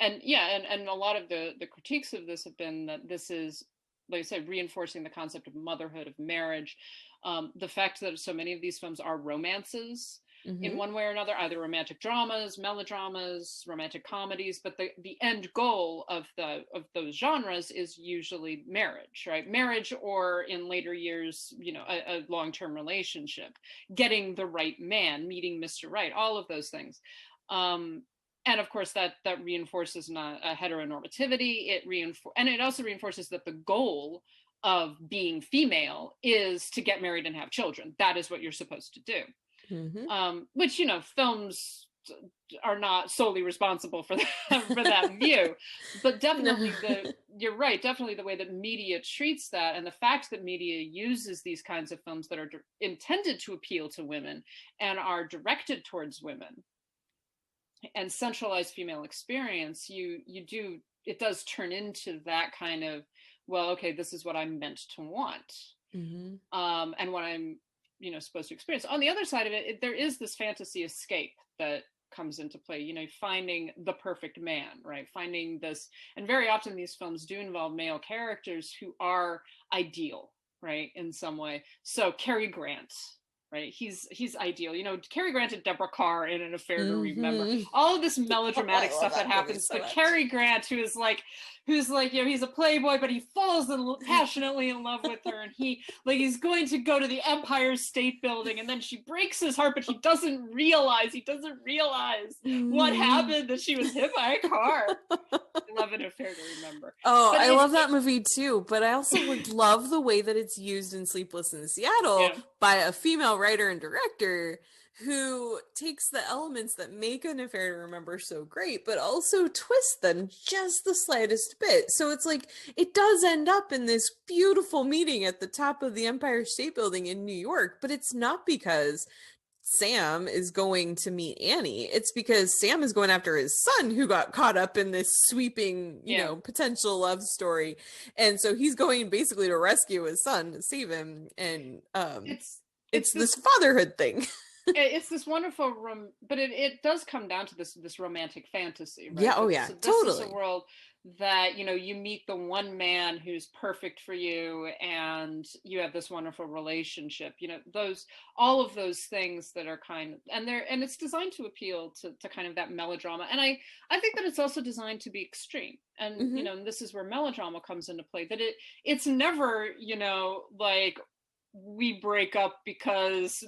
a lot of the critiques of this have been that this is, like I said, reinforcing the concept of motherhood, of marriage. The fact that so many of these films are romances in one way or another, either romantic dramas, melodramas, romantic comedies, but the end goal of those genres is usually marriage, right? Marriage, or in later years, a long-term relationship, getting the right man, meeting Mr. Right, all of those things. And of course, that reinforces not a heteronormativity. And it also reinforces that the goal of being female is to get married and have children. That is what you're supposed to do. Which, films are not solely responsible for that view. But definitely you're right, definitely the way that media treats that, and the fact that media uses these kinds of films that are intended to appeal to women and are directed towards women and centralized female experience, it does turn into that kind of, well, okay, this is what I'm meant to want. And what I'm supposed to experience. On the other side of it, there is this fantasy escape that comes into play, finding the perfect man, right? Finding this, and very often these films do involve male characters who are ideal, right, in some way. So Cary Grant, right? He's ideal. Cary Grant and Deborah Carr in An Affair to Remember. All of this melodramatic stuff that happens. So but Cary Grant, who's like, he's a playboy, but he falls passionately in love with her, and he's going to go to the Empire State Building, and then she breaks his heart, but he doesn't realize what happened, that she was hit by a car. I love An Affair to Remember. Oh, I love that movie too, but I also would love the way that it's used in Sleepless in Seattle by a female writer and director who takes the elements that make An Affair to Remember so great, but also twists them just the slightest bit. So it's like, it does end up in this beautiful meeting at the top of the Empire State Building in New York, but it's not because Sam is going to meet Annie. It's because Sam is going after his son, who got caught up in this sweeping, potential love story. And so he's going basically to rescue his son, to save him. And it's this fatherhood thing. It's this wonderful but it does come down to this romantic fantasy, right? Yeah, so this totally. is a world that, you meet the one man who's perfect for you, and you have this wonderful relationship, all of those things that are and it's designed to appeal to kind of that melodrama. And I think that it's also designed to be extreme. And, and this is where melodrama comes into play, that it's never, like, we break up because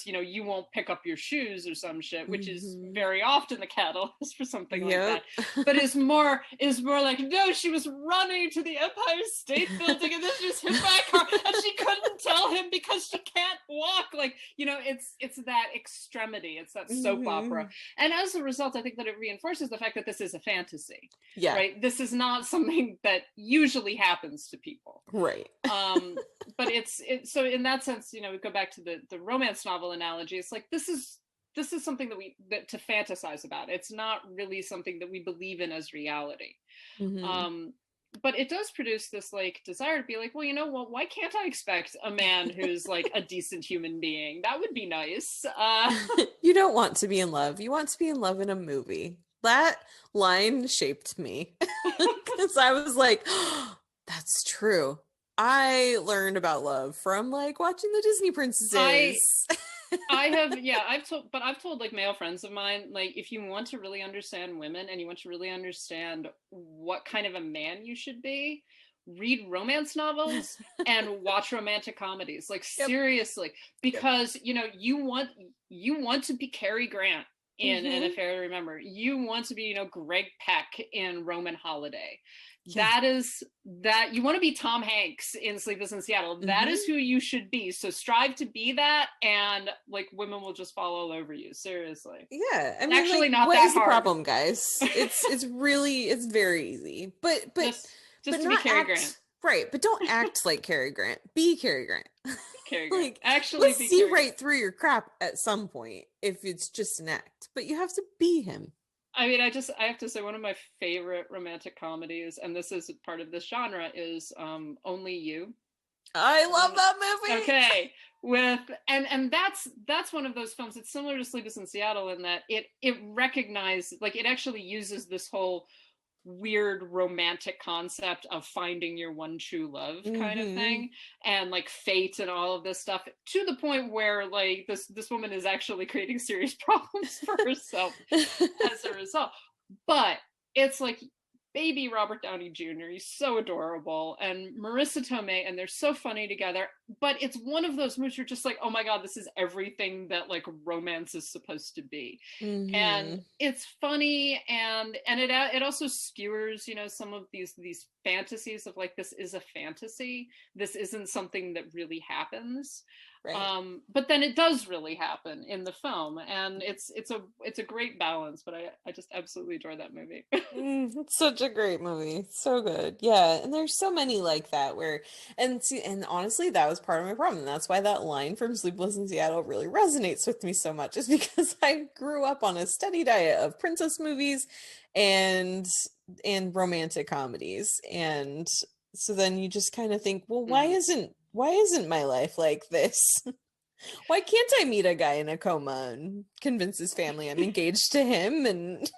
you won't pick up your shoes or some shit, which is very often the catalyst for something like that. But is more like, no, she was running to the Empire State Building and then she was hit by a car and she couldn't tell him because she can't walk. Like, it's that extremity, it's that soap opera. And as a result, I think that it reinforces the fact that this is a fantasy. Yeah. Right. This is not something that usually happens to people. Right. But it's so in that sense, we go back to the romance novel analogy. It's like, this is something that to fantasize about. It's not really something that we believe in as reality. But it does produce this like desire to be like, well, why can't I expect a man who's like a decent human being? That would be nice. You don't want to be in love. You want to be in love in a movie. That line shaped me because I was like, oh, that's true. I learned about love from like watching the Disney princesses. I've told like male friends of mine, like, if you want to really understand women and you want to really understand what kind of a man you should be, read romance novels and watch romantic comedies. Like Yep. seriously, because you know you want to be Cary Grant in An Affair to Remember. You want to be, you know, Greg Peck in Roman Holiday. Yeah. That you want to be Tom Hanks in Sleepless in Seattle. That is who you should be. So strive to be that, and like women will just fall all over you. Seriously. Yeah, I mean, Actually like, not what that is the hard. problem, guys? It's very easy, but Just but to be not Cary act Grant. right. But don't act like Cary Grant. Be Cary Grant. Cary Grant. Like, Actually, we'll be see Cary Grant. right through your crap at some point if it's just an act. But you have to be him. I mean, I have to say one of my favorite romantic comedies, and this is part of this genre, is Only You. I love that movie. Okay, and that's one of those films. It's similar to Sleepless in Seattle in that it recognizes, like, it actually uses this whole weird romantic concept of finding your one true love kind of thing, and like fate and all of this stuff, to the point where like this woman is actually creating serious problems for herself as a result. But it's like baby Robert Downey Jr. He's so adorable, and Marissa Tomei, and they're so funny together. But it's one of those movies you're just like, oh my god, this is everything that like romance is supposed to be. And it's funny, and it also skewers, you know, some of these fantasies of like, this is a fantasy, this isn't something that really happens. Right. But then it does really happen in the film, and it's a great balance. But I just absolutely adore that movie. It's such a great movie. So good. Yeah. And there's so many like that where, and honestly, that was part of my problem. That's why that line from Sleepless in Seattle really resonates with me so much, is because I grew up on a steady diet of princess movies and romantic comedies. And so then you just kind of think, well, why isn't my life like this? Why can't I meet a guy in a coma and convince his family I'm engaged to him? And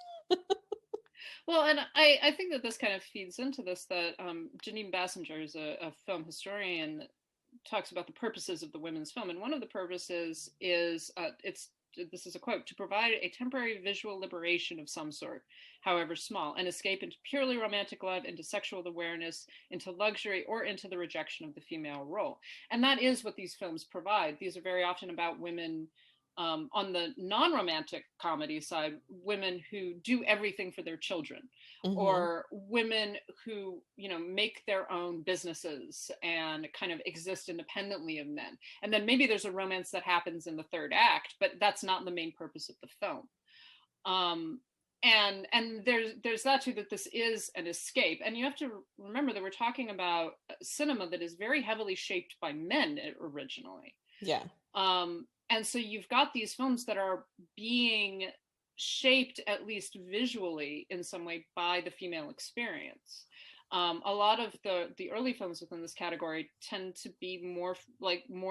well, and I think that this kind of feeds into this, that Janine Bassinger is a film historian, talks about the purposes of the women's film, and one of the purposes is this is a quote: to provide a temporary visual liberation of some sort, however small, an escape into purely romantic love, into sexual awareness, into luxury, or into the rejection of the female role. And that is what these films provide. These are very often about women, on the non-romantic comedy side, women who do everything for their children, or women who, you know, make their own businesses and kind of exist independently of men. And then maybe there's a romance that happens in the third act, but that's not the main purpose of the film. And there's that too, that this is an escape. And you have to remember that we're talking about cinema that is very heavily shaped by men originally. yeah. And so you've got these films that are being shaped, at least visually in some way, by the female experience. A lot of the early films within this category tend to be more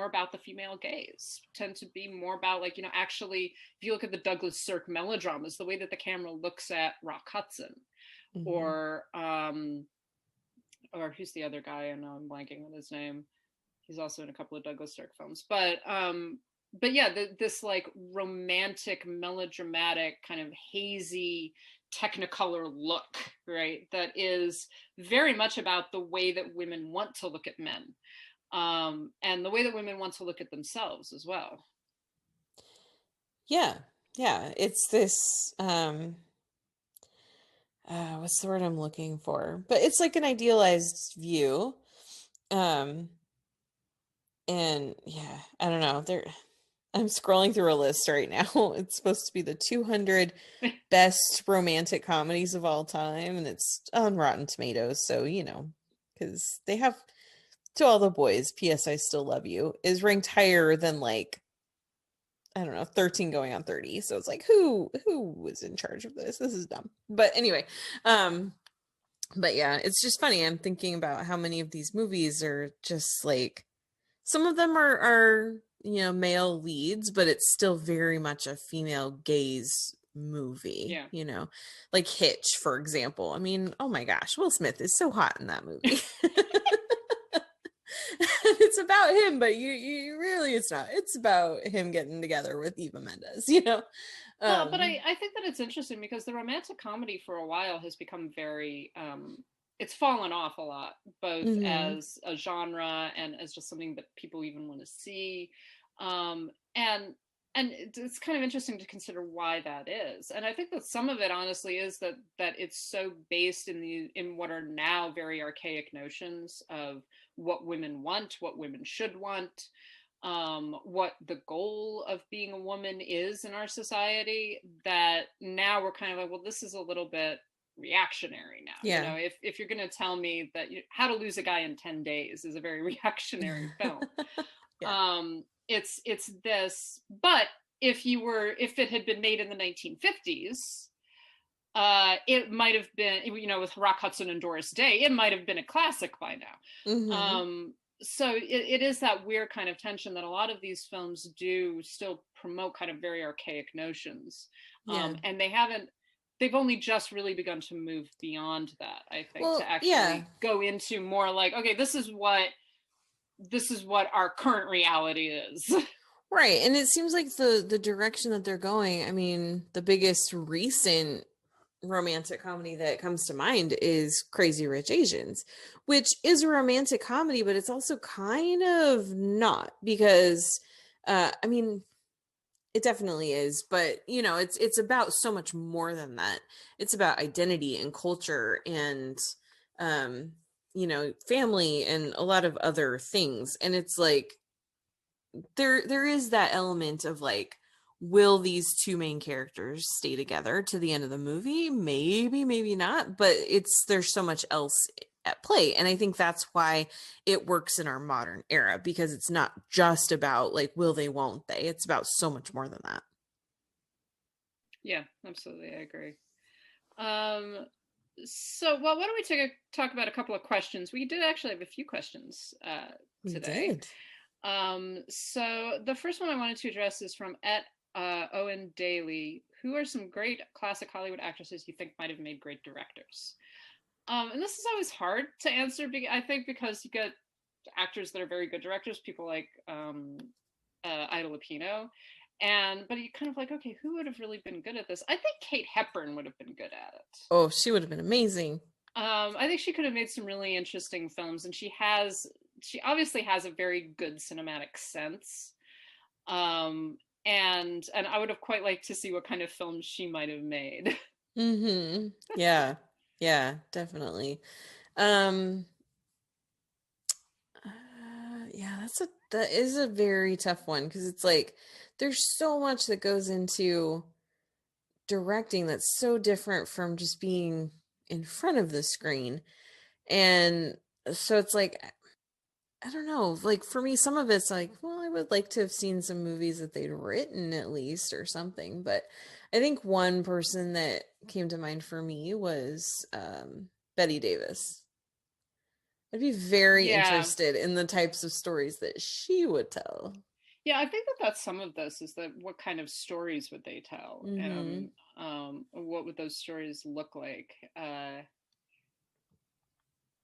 about the female gaze, tend to be more about, like, you know, actually, if you look at the Douglas Sirk melodramas, the way that the camera looks at Rock Hudson, or who's the other guy? I know I'm blanking on his name. He's also in a couple of Douglas Sirk films, but yeah, this like romantic, melodramatic, kind of hazy Technicolor look, right? That is very much about the way that women want to look at men, and the way that women want to look at themselves as well. Yeah. It's this what's the word I'm looking for? But it's like an idealized view. And yeah, I don't know. I'm scrolling through a list right now. It's supposed to be the 200 best romantic comedies of all time, and it's on Rotten Tomatoes. So, you know, because they have To All the Boys, P.S. I Still Love You, is ranked higher than, like, I don't know, 13 going on 30. So it's like, who was in charge of this? This is dumb. But anyway, but yeah, it's just funny. I'm thinking about how many of these movies are just like, some of them are you know, male leads, but it's still very much a female gaze movie. Yeah. You know, like Hitch, for example. I mean, oh my gosh, Will Smith is so hot in that movie. It's about him, but you really, it's not. It's about him getting together with Eva Mendes, you know. Well, but I think that it's interesting because the romantic comedy for a while has become very it's fallen off a lot, both Mhm. as a genre and as just something that people even want to see. And it's kind of interesting to consider why that is. And I think that some of it honestly is that it's so based in what are now very archaic notions of what women want, what women should want, what the goal of being a woman is in our society, that now we're kind of like, well, this is a little bit reactionary now. You Yeah. know, if you're going to tell me that How to Lose a Guy in 10 Days is a very reactionary film, Yeah. it's this. But if it had been made in the 1950s, it might have been, you know, with Rock Hudson and Doris Day, it might have been a classic by now. Mhm. So it is that weird kind of tension that a lot of these films do still promote kind of very archaic notions. Yeah. And they've only just really begun to move beyond that, I think, to Well, yeah. actually go into more like, okay, this is what our current reality is. Right. And it seems like the direction that they're going, I mean, the biggest recent romantic comedy that comes to mind is Crazy Rich Asians, which is a romantic comedy, but it's also kind of not, because I mean, it definitely is, but you know, it's about so much more than that. It's about identity and culture and um you know, family and a lot of other things. And it's like there is that element of like, will these two main characters stay together to the end of the movie? Maybe, maybe not, but there's so much else at play. And I think that's why it works in our modern era, because it's not just about like, will they, won't they? It's about so much more than that. Yeah, absolutely, I agree. So, well, why don't we talk about a couple of questions? We did actually have a few questions We today. did. So the first one I wanted to address is from Owen Daly. Who are some great classic Hollywood actresses you think might have made great directors? And this is always hard to answer, I think, because you get actors that are very good directors, people like Ida Lupino, but you kind of like, okay, who would have really been good at this? I think Kate Hepburn would have been good at it. Oh, she would have been amazing. I think she could have made some really interesting films, and she obviously has a very good cinematic sense. And I would have quite liked to see what kind of films she might have made. Mm-hmm. Yeah. Yeah, definitely. Um yeah, that is a very tough one, because it's like there's so much that goes into directing that's so different from just being in front of the screen. And so it's like, I don't know, like for me, some of it's like, well, I would like to have seen some movies that they'd written at least or something. But I think one person that came to mind for me was Betty Davis. I'd be very Yeah. interested in the types of stories that she would tell. Yeah, I think that's some of this, is that what kind of stories would they tell? Mm-hmm. What would those stories look like? I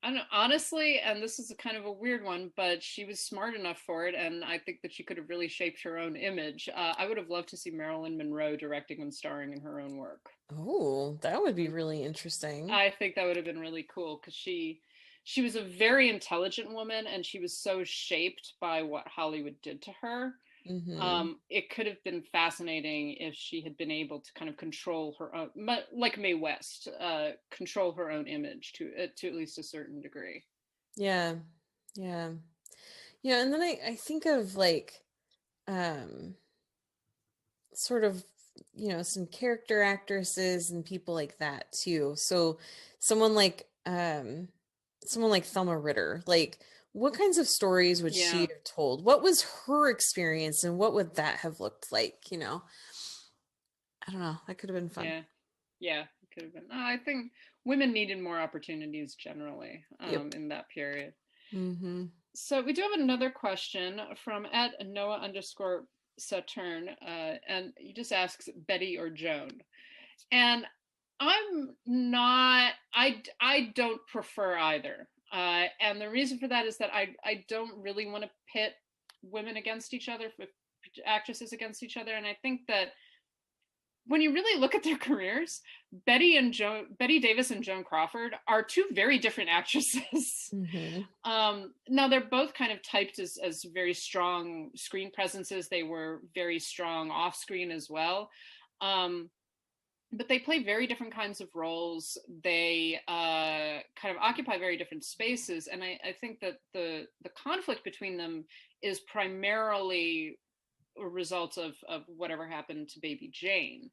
don't know, honestly, and this is a kind of a weird one, but she was smart enough for it, and I think that she could have really shaped her own image. I would have loved to see Marilyn Monroe directing and starring in her own work. Oh, that would be really interesting. I think that would have been really cool, because she was a very intelligent woman, and she was so shaped by what Hollywood did to her. Mm-hmm. It could have been fascinating if she had been able to kind of control her own, like Mae West, control her own image to at least a certain degree. Yeah. Yeah. Yeah. And then I think of like, sort of, you know, some character actresses and people like that too. So someone like Thelma Ritter, like what kinds of stories would she Yeah. have told? What was her experience and what would that have looked like, you know? I don't know. That could have been fun. Yeah, it could have been. I think women needed more opportunities generally Yep. in that period. Mm-hmm. So we do have another question from @Noah_Saturn, and he just asks Betty or Joan. And I'm not, I don't prefer either. And the reason for that is that I don't really want to pit women against each other, actresses against each other. And I think that when you really look at their careers, Betty Davis and Joan Crawford are two very different actresses. Now they're both kind of typed as very strong screen presences. They were very strong off screen as well. But they play very different kinds of roles. They kind of occupy very different spaces. And I think that the conflict between them is primarily a result of whatever happened to Baby Jane.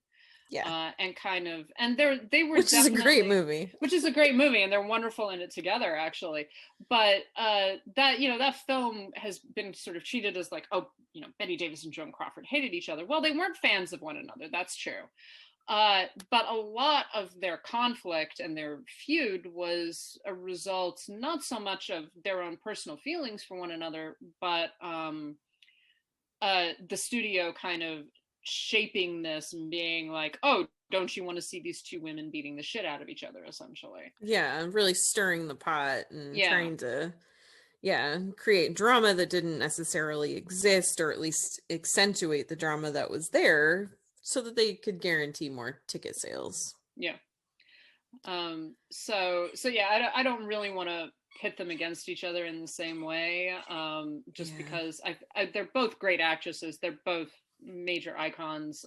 Yeah. They were, which is a great movie. Which is a great movie, and they're wonderful in it together, actually. But that film has been sort of treated as like, oh, Betty Davis and Joan Crawford hated each other. Well, they weren't fans of one another. That's true. But a lot of their conflict and their feud was a result not so much of their own personal feelings for one another, but the studio kind of shaping this and being like, oh, don't you want to see these two women beating the shit out of each other, essentially? Yeah, really stirring the pot and trying to create drama that didn't necessarily exist, or at least accentuate the drama that was there so that they could guarantee more ticket sales. Yeah. So yeah, I don't really want to pit them against each other in the same way, just because they're both great actresses. They're both major icons.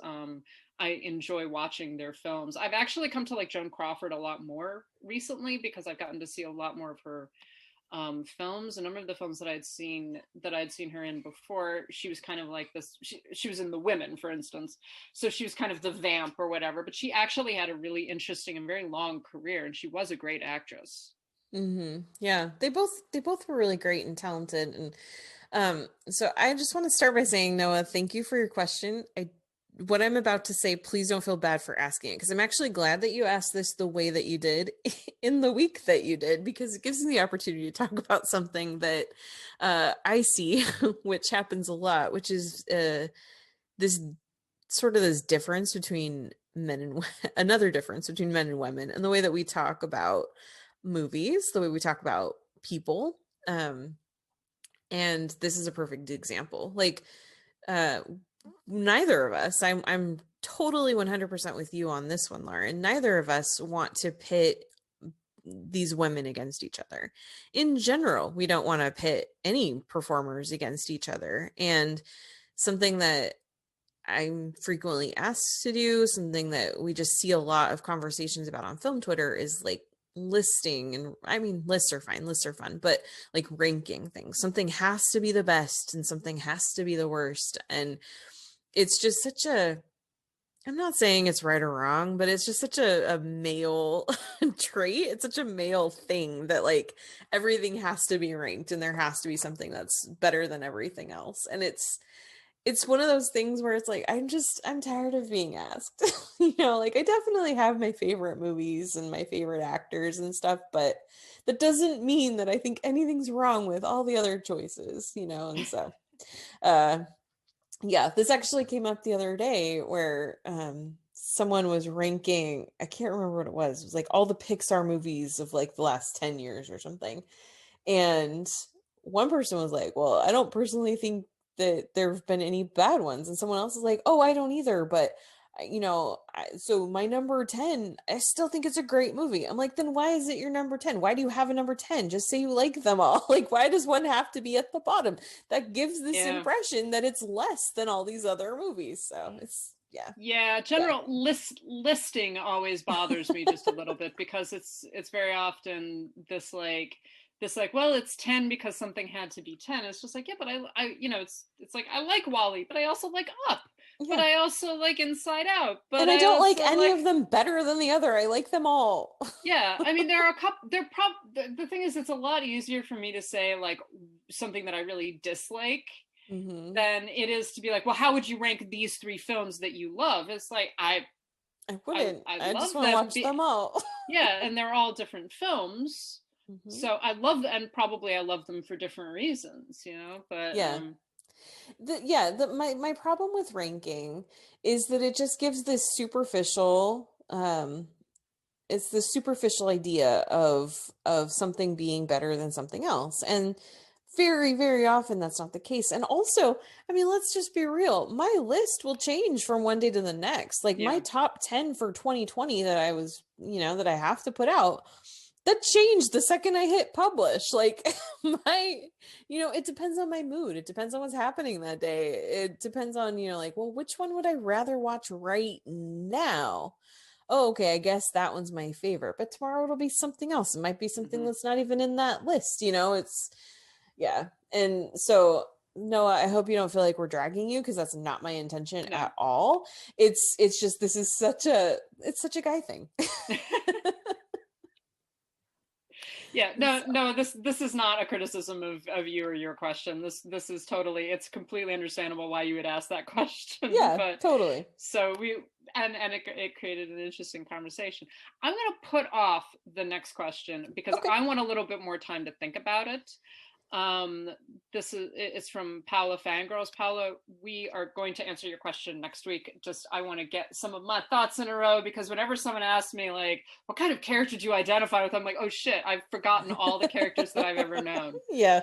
I enjoy watching their films. I've actually come to like Joan Crawford a lot more recently because I've gotten to see a lot more of her films. A number of the films that I'd seen her in before, she was kind of like this. She was in The Women, for instance. So she was kind of the vamp or whatever, but she actually had a really interesting and very long career, and she was a great actress. Yeah, they both were really great and talented. And so I just want to start by saying, Noah, thank you for your question. What I'm about to say, please don't feel bad for asking it, because I'm actually glad that you asked this the way that you did in the week that you did, because it gives me the opportunity to talk about something that I see, which happens a lot, which is this difference between men and another difference between men and women, and the way that we talk about movies, the way we talk about people. And this is a perfect example. Like, neither of us, I'm totally 100% with you on this one, Lauren. Neither of us want to pit these women against each other. In general, we don't want to pit any performers against each other. And something that I'm frequently asked to do, something that we just see a lot of conversations about on film Twitter, is like listing. And I mean, lists are fine, lists are fun, but like ranking things. Something has to be the best and something has to be the worst. And it's just such a, I'm not saying it's right or wrong, but it's just such a male trait. It's such a male thing that like everything has to be ranked and there has to be something that's better than everything else. And it's one of those things where it's like, I'm tired of being asked. Like I definitely have my favorite movies and my favorite actors and stuff, but that doesn't mean that I think anything's wrong with all the other choices, and so, yeah, this actually came up the other day where someone was ranking, I can't remember what it was like all the Pixar movies of like the last 10 years or something. And one person was like, well, I don't personally think that there have been any bad ones. And someone else is like, oh, I don't either. But, so my number 10, I still think it's a great movie. I'm like, then why is it your number 10? Why do you have a number 10? Just say you like them all. Like, why does one have to be at the bottom? That gives this impression that it's less than all these other movies. So it's, listing always bothers me just a little bit, because it's very often this like, well, it's 10 because something had to be 10. It's just like, yeah, but I it's like, I like WALL-E, but I also like Up, but I also like Inside Out, but and I don't like any of them better than the other. I like them all. Yeah, I mean, there are a couple. The thing is, it's a lot easier for me to say like something that I really dislike than it is to be like, well, how would you rank these 3 films that you love? It's like I wouldn't. I just want to watch them all. Yeah, and they're all different films. So I love them, and probably I love them for different reasons, but my problem with ranking is that it just gives this superficial it's the superficial idea of something being better than something else. And very, very often that's not the case. And also, I mean, let's just be real. My list will change from one day to the next. Like my Yeah. top 10 for 2020 that I was, that I have to put out, that changed the second I hit publish. Like it depends on my mood. It depends on what's happening that day. It depends on, like, well, which one would I rather watch right now? Oh, okay, I guess that one's my favorite. But tomorrow it'll be something else. It might be something that's not even in that list. Yeah. And so Noah, I hope you don't feel like we're dragging you, because that's not my intention No. at all. It's just, this is such a guy thing. Yeah, no, this is not a criticism of you or your question. This is totally, it's completely understandable why you would ask that question. Yeah, but totally. So it created an interesting conversation. I'm going to put off the next question because Okay. I want a little bit more time to think about it. It's from Paula Fangirls. Paula, we are going to answer your question next week. Just, I want to get some of my thoughts in a row, because whenever someone asks me, like, what kind of character do you identify with? I'm like, oh shit, I've forgotten all the characters that I've ever known. Yeah.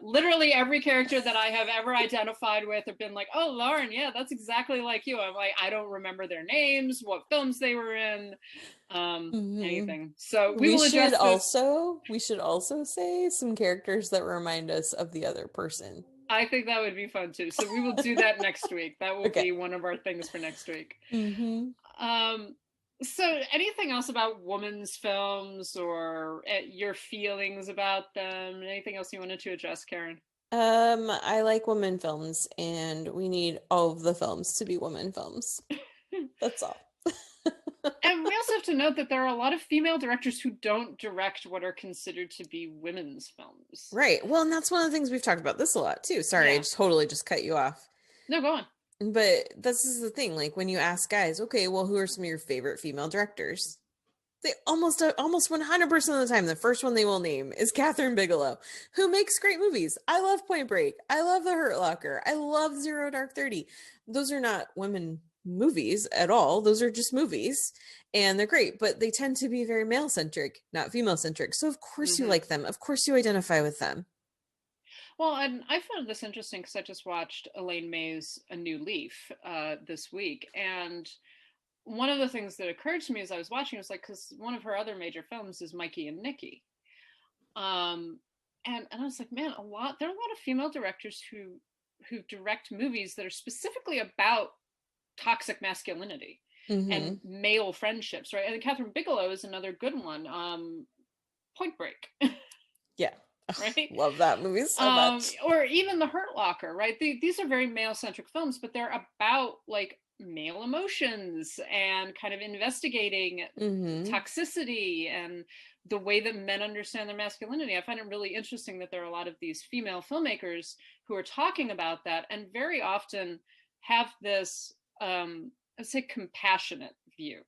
Literally every character that I have ever identified with have been like, oh, Lauren, yeah, that's exactly like you. I'm like, I don't remember their names, what films they were in, anything. So we will address this. We should also say some characters that remind us of the other person. I think that would be fun too. So we will do that next week. That will be one of our things for next week. So anything else about women's films, or your feelings about them? Anything else you wanted to address, Karen? I like women films, and we need all of the films to be women films. That's all. And we also have to note that there are a lot of female directors who don't direct what are considered to be women's films. Right. Well, and that's one of the things we've talked about this a lot too. Sorry, I totally just cut you off. No, go on. But this is the thing, like when you ask guys, okay, well, who are some of your favorite female directors? They almost 100% of the time, the first one they will name is Catherine Bigelow, who makes great movies. I love Point Break. I love The Hurt Locker. I love Zero Dark 30. Those are not women movies at all. Those are just movies, and they're great, but they tend to be very male-centric, not female-centric. So of course you like them. Of course you identify with them. Well, and I found this interesting because I just watched Elaine May's A New Leaf this week. And one of the things that occurred to me as I was watching was like, because one of her other major films is Mikey and Nikki. And I was like, man, there are a lot of female directors who direct movies that are specifically about toxic masculinity and male friendships, right? And Catherine Bigelow is another good one. Point Break. Yeah. Right? Love that movie so much. Or even The Hurt Locker, right? These are very male-centric films, but they're about like male emotions and kind of investigating toxicity and the way that men understand their masculinity. I find it really interesting that there are a lot of these female filmmakers who are talking about that, and very often have this, let's say, compassionate view.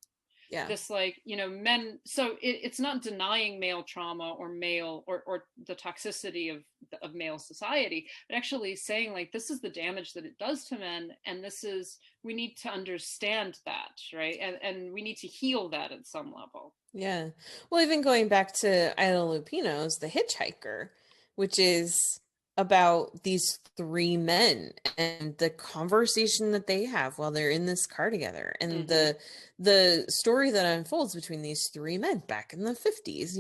Yeah. This, like, men, so it's not denying male trauma or male or the toxicity of male society, but actually saying, like, this is the damage that it does to men, and we need to understand that, right? And we need to heal that at some level. Yeah. Well, even going back to Ida Lupino's The Hitchhiker, which is about these three men and the conversation that they have while they're in this car together, and the story that unfolds between these three men back in the 50s.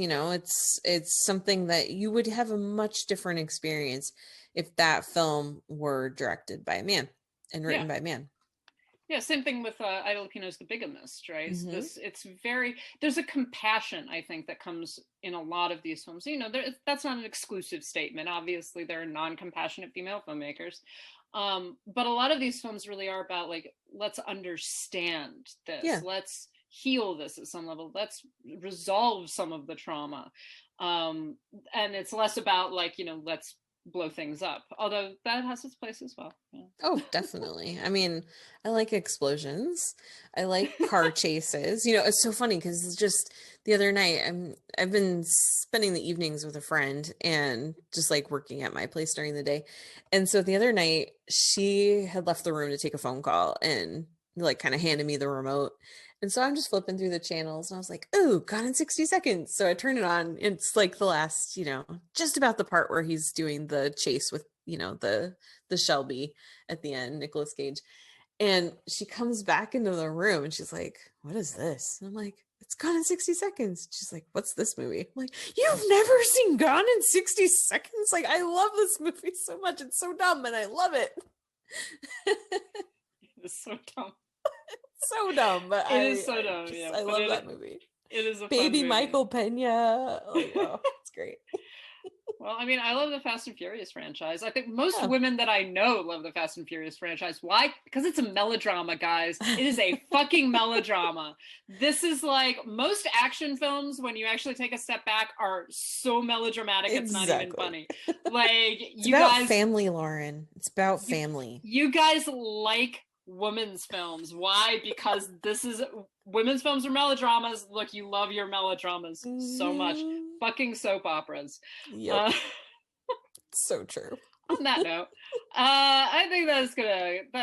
It's something that you would have a much different experience if that film were directed by a man and written by a man. Yeah, same thing with Ida Lupino's The Bigamist, right? There's a compassion, I think, that comes in a lot of these films. That's not an exclusive statement. Obviously, there are non-compassionate female filmmakers. But a lot of these films really are about, like, let's understand this. Yeah. Let's heal this at some level. Let's resolve some of the trauma. And it's less about, like, let's blow things up, although that has its place as well. Yeah. Oh, definitely. I mean, I like explosions. I like car chases. It's so funny because it's just the other night I've been spending the evenings with a friend and just like working at my place during the day. And so the other night she had left the room to take a phone call, and like kind of handed me the remote. And so I'm just flipping through the channels and I was like, "Ooh, Gone in 60 Seconds." So I turn it on. It's like the last, just about the part where he's doing the chase with, the Shelby at the end, Nicolas Cage. And she comes back into the room and she's like, "What is this?" And I'm like, "It's Gone in 60 Seconds." She's like, "What's this movie?" I'm like, "You've never seen Gone in 60 Seconds?" Like, I love this movie so much. It's so dumb and I love it. It's so dumb. So dumb, but It is so dumb. Yeah, I love that movie. It is a fun Baby movie. Michael Pena. Oh, it's great. Well, I mean, I love the Fast and Furious franchise. I think most Yeah. women that I know love the Fast and Furious franchise. Why? Because it's a melodrama, guys. It is a fucking melodrama. This is like most action films, when you actually take a step back, are so melodramatic it's not even funny. Like, It's you about guys, family, Lauren. It's about family. you guys like women's films. Why? Because women's films are melodramas. Look, you love your melodramas so much. Fucking soap operas. Yep. So true. On that note, I think that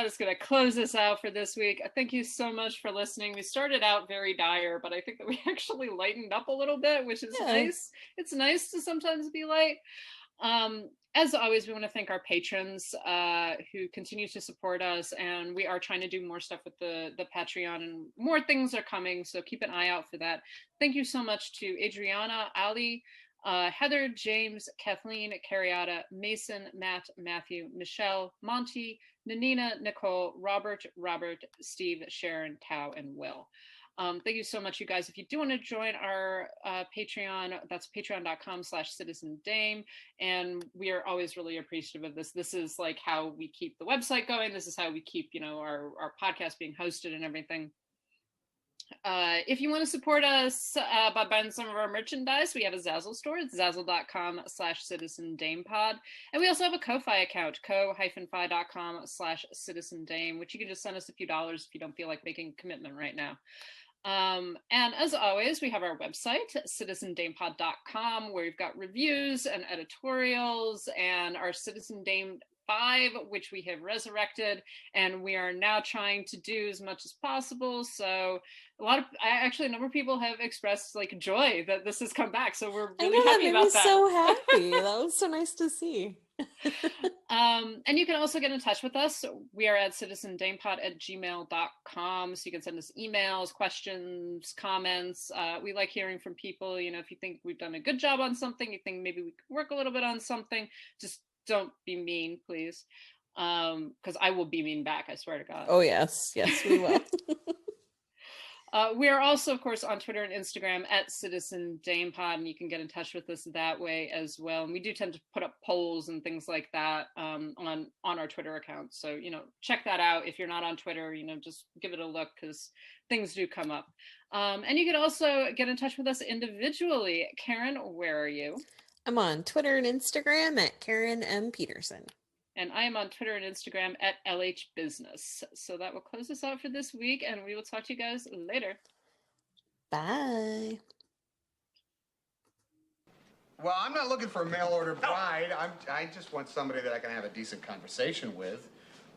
is gonna close us out for this week. Thank you so much for listening. We started out very dire, but I think that we actually lightened up a little bit, which is nice. It's nice to sometimes be light. As always, we want to thank our patrons who continue to support us, and we are trying to do more stuff with the Patreon, and more things are coming, so keep an eye out for that. Thank you so much to Adriana, Ali, Heather, James, Kathleen, Carriata, Mason, Matt, Matthew, Michelle, Monty, Nanina, Nicole, Robert, Steve, Sharon, Tao, and Will. Thank you so much, you guys. If you do want to join our Patreon, that's patreon.com/citizendame. And we are always really appreciative of this. This is like how we keep the website going. This is how we keep, our podcast being hosted and everything. If you want to support us by buying some of our merchandise, we have a Zazzle store. It's zazzle.com/citizendamepod. And we also have a Ko-Fi account, ko-fi.com/citizendame, which you can just send us a few dollars if you don't feel like making a commitment right now. And as always, we have our website, citizendamepod.com, where we've got reviews and editorials, and our Citizen Dame 5, which we have resurrected, and we are now trying to do as much as possible. So a number of people have expressed like joy that this has come back. So we're really happy about that. So happy. That was so nice to see. And you can also get in touch with us. We are at citizendamepod@gmail.com. So you can send us emails, questions, comments. We like hearing from people. If you think we've done a good job on something, you think maybe we could work a little bit on something, just don't be mean, please. Because I will be mean back, I swear to God. Oh, yes, we will. We are also, of course, on Twitter and Instagram at Citizen Dame Pod, and you can get in touch with us that way as well. And we do tend to put up polls and things like that on our Twitter account. So, check that out. If you're not on Twitter, just give it a look, because things do come up. And you can also get in touch with us individually. Karen, where are you? I'm on Twitter and Instagram at Karen M. Peterson. And I am on Twitter and Instagram at LH Business. So that will close us out for this week, and we will talk to you guys later. Bye. Well, I'm not looking for a mail-order bride. I just want somebody that I can have a decent conversation with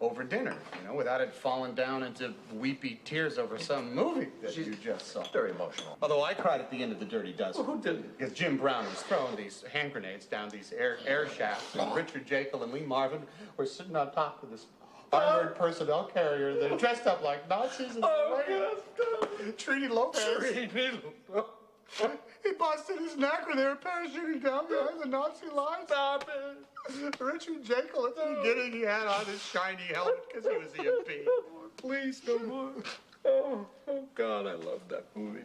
over dinner, without it falling down into weepy tears over some movie that you just saw. Very emotional. Although I cried at the end of The Dirty Dozen. Well, who didn't? Because Jim Brown was throwing these hand grenades down these air shafts, and Richard Jekyll and Lee Marvin were sitting on top of this armored personnel carrier. They're dressed up like Nazis and Trini Lopez. He busted his neck when they were parachuting down behind the Nazi lines. Stop it. Richard Jekyll, at the beginning, he had on his shiny helmet because he was the MP. Please, no more. Oh, God, I love that movie.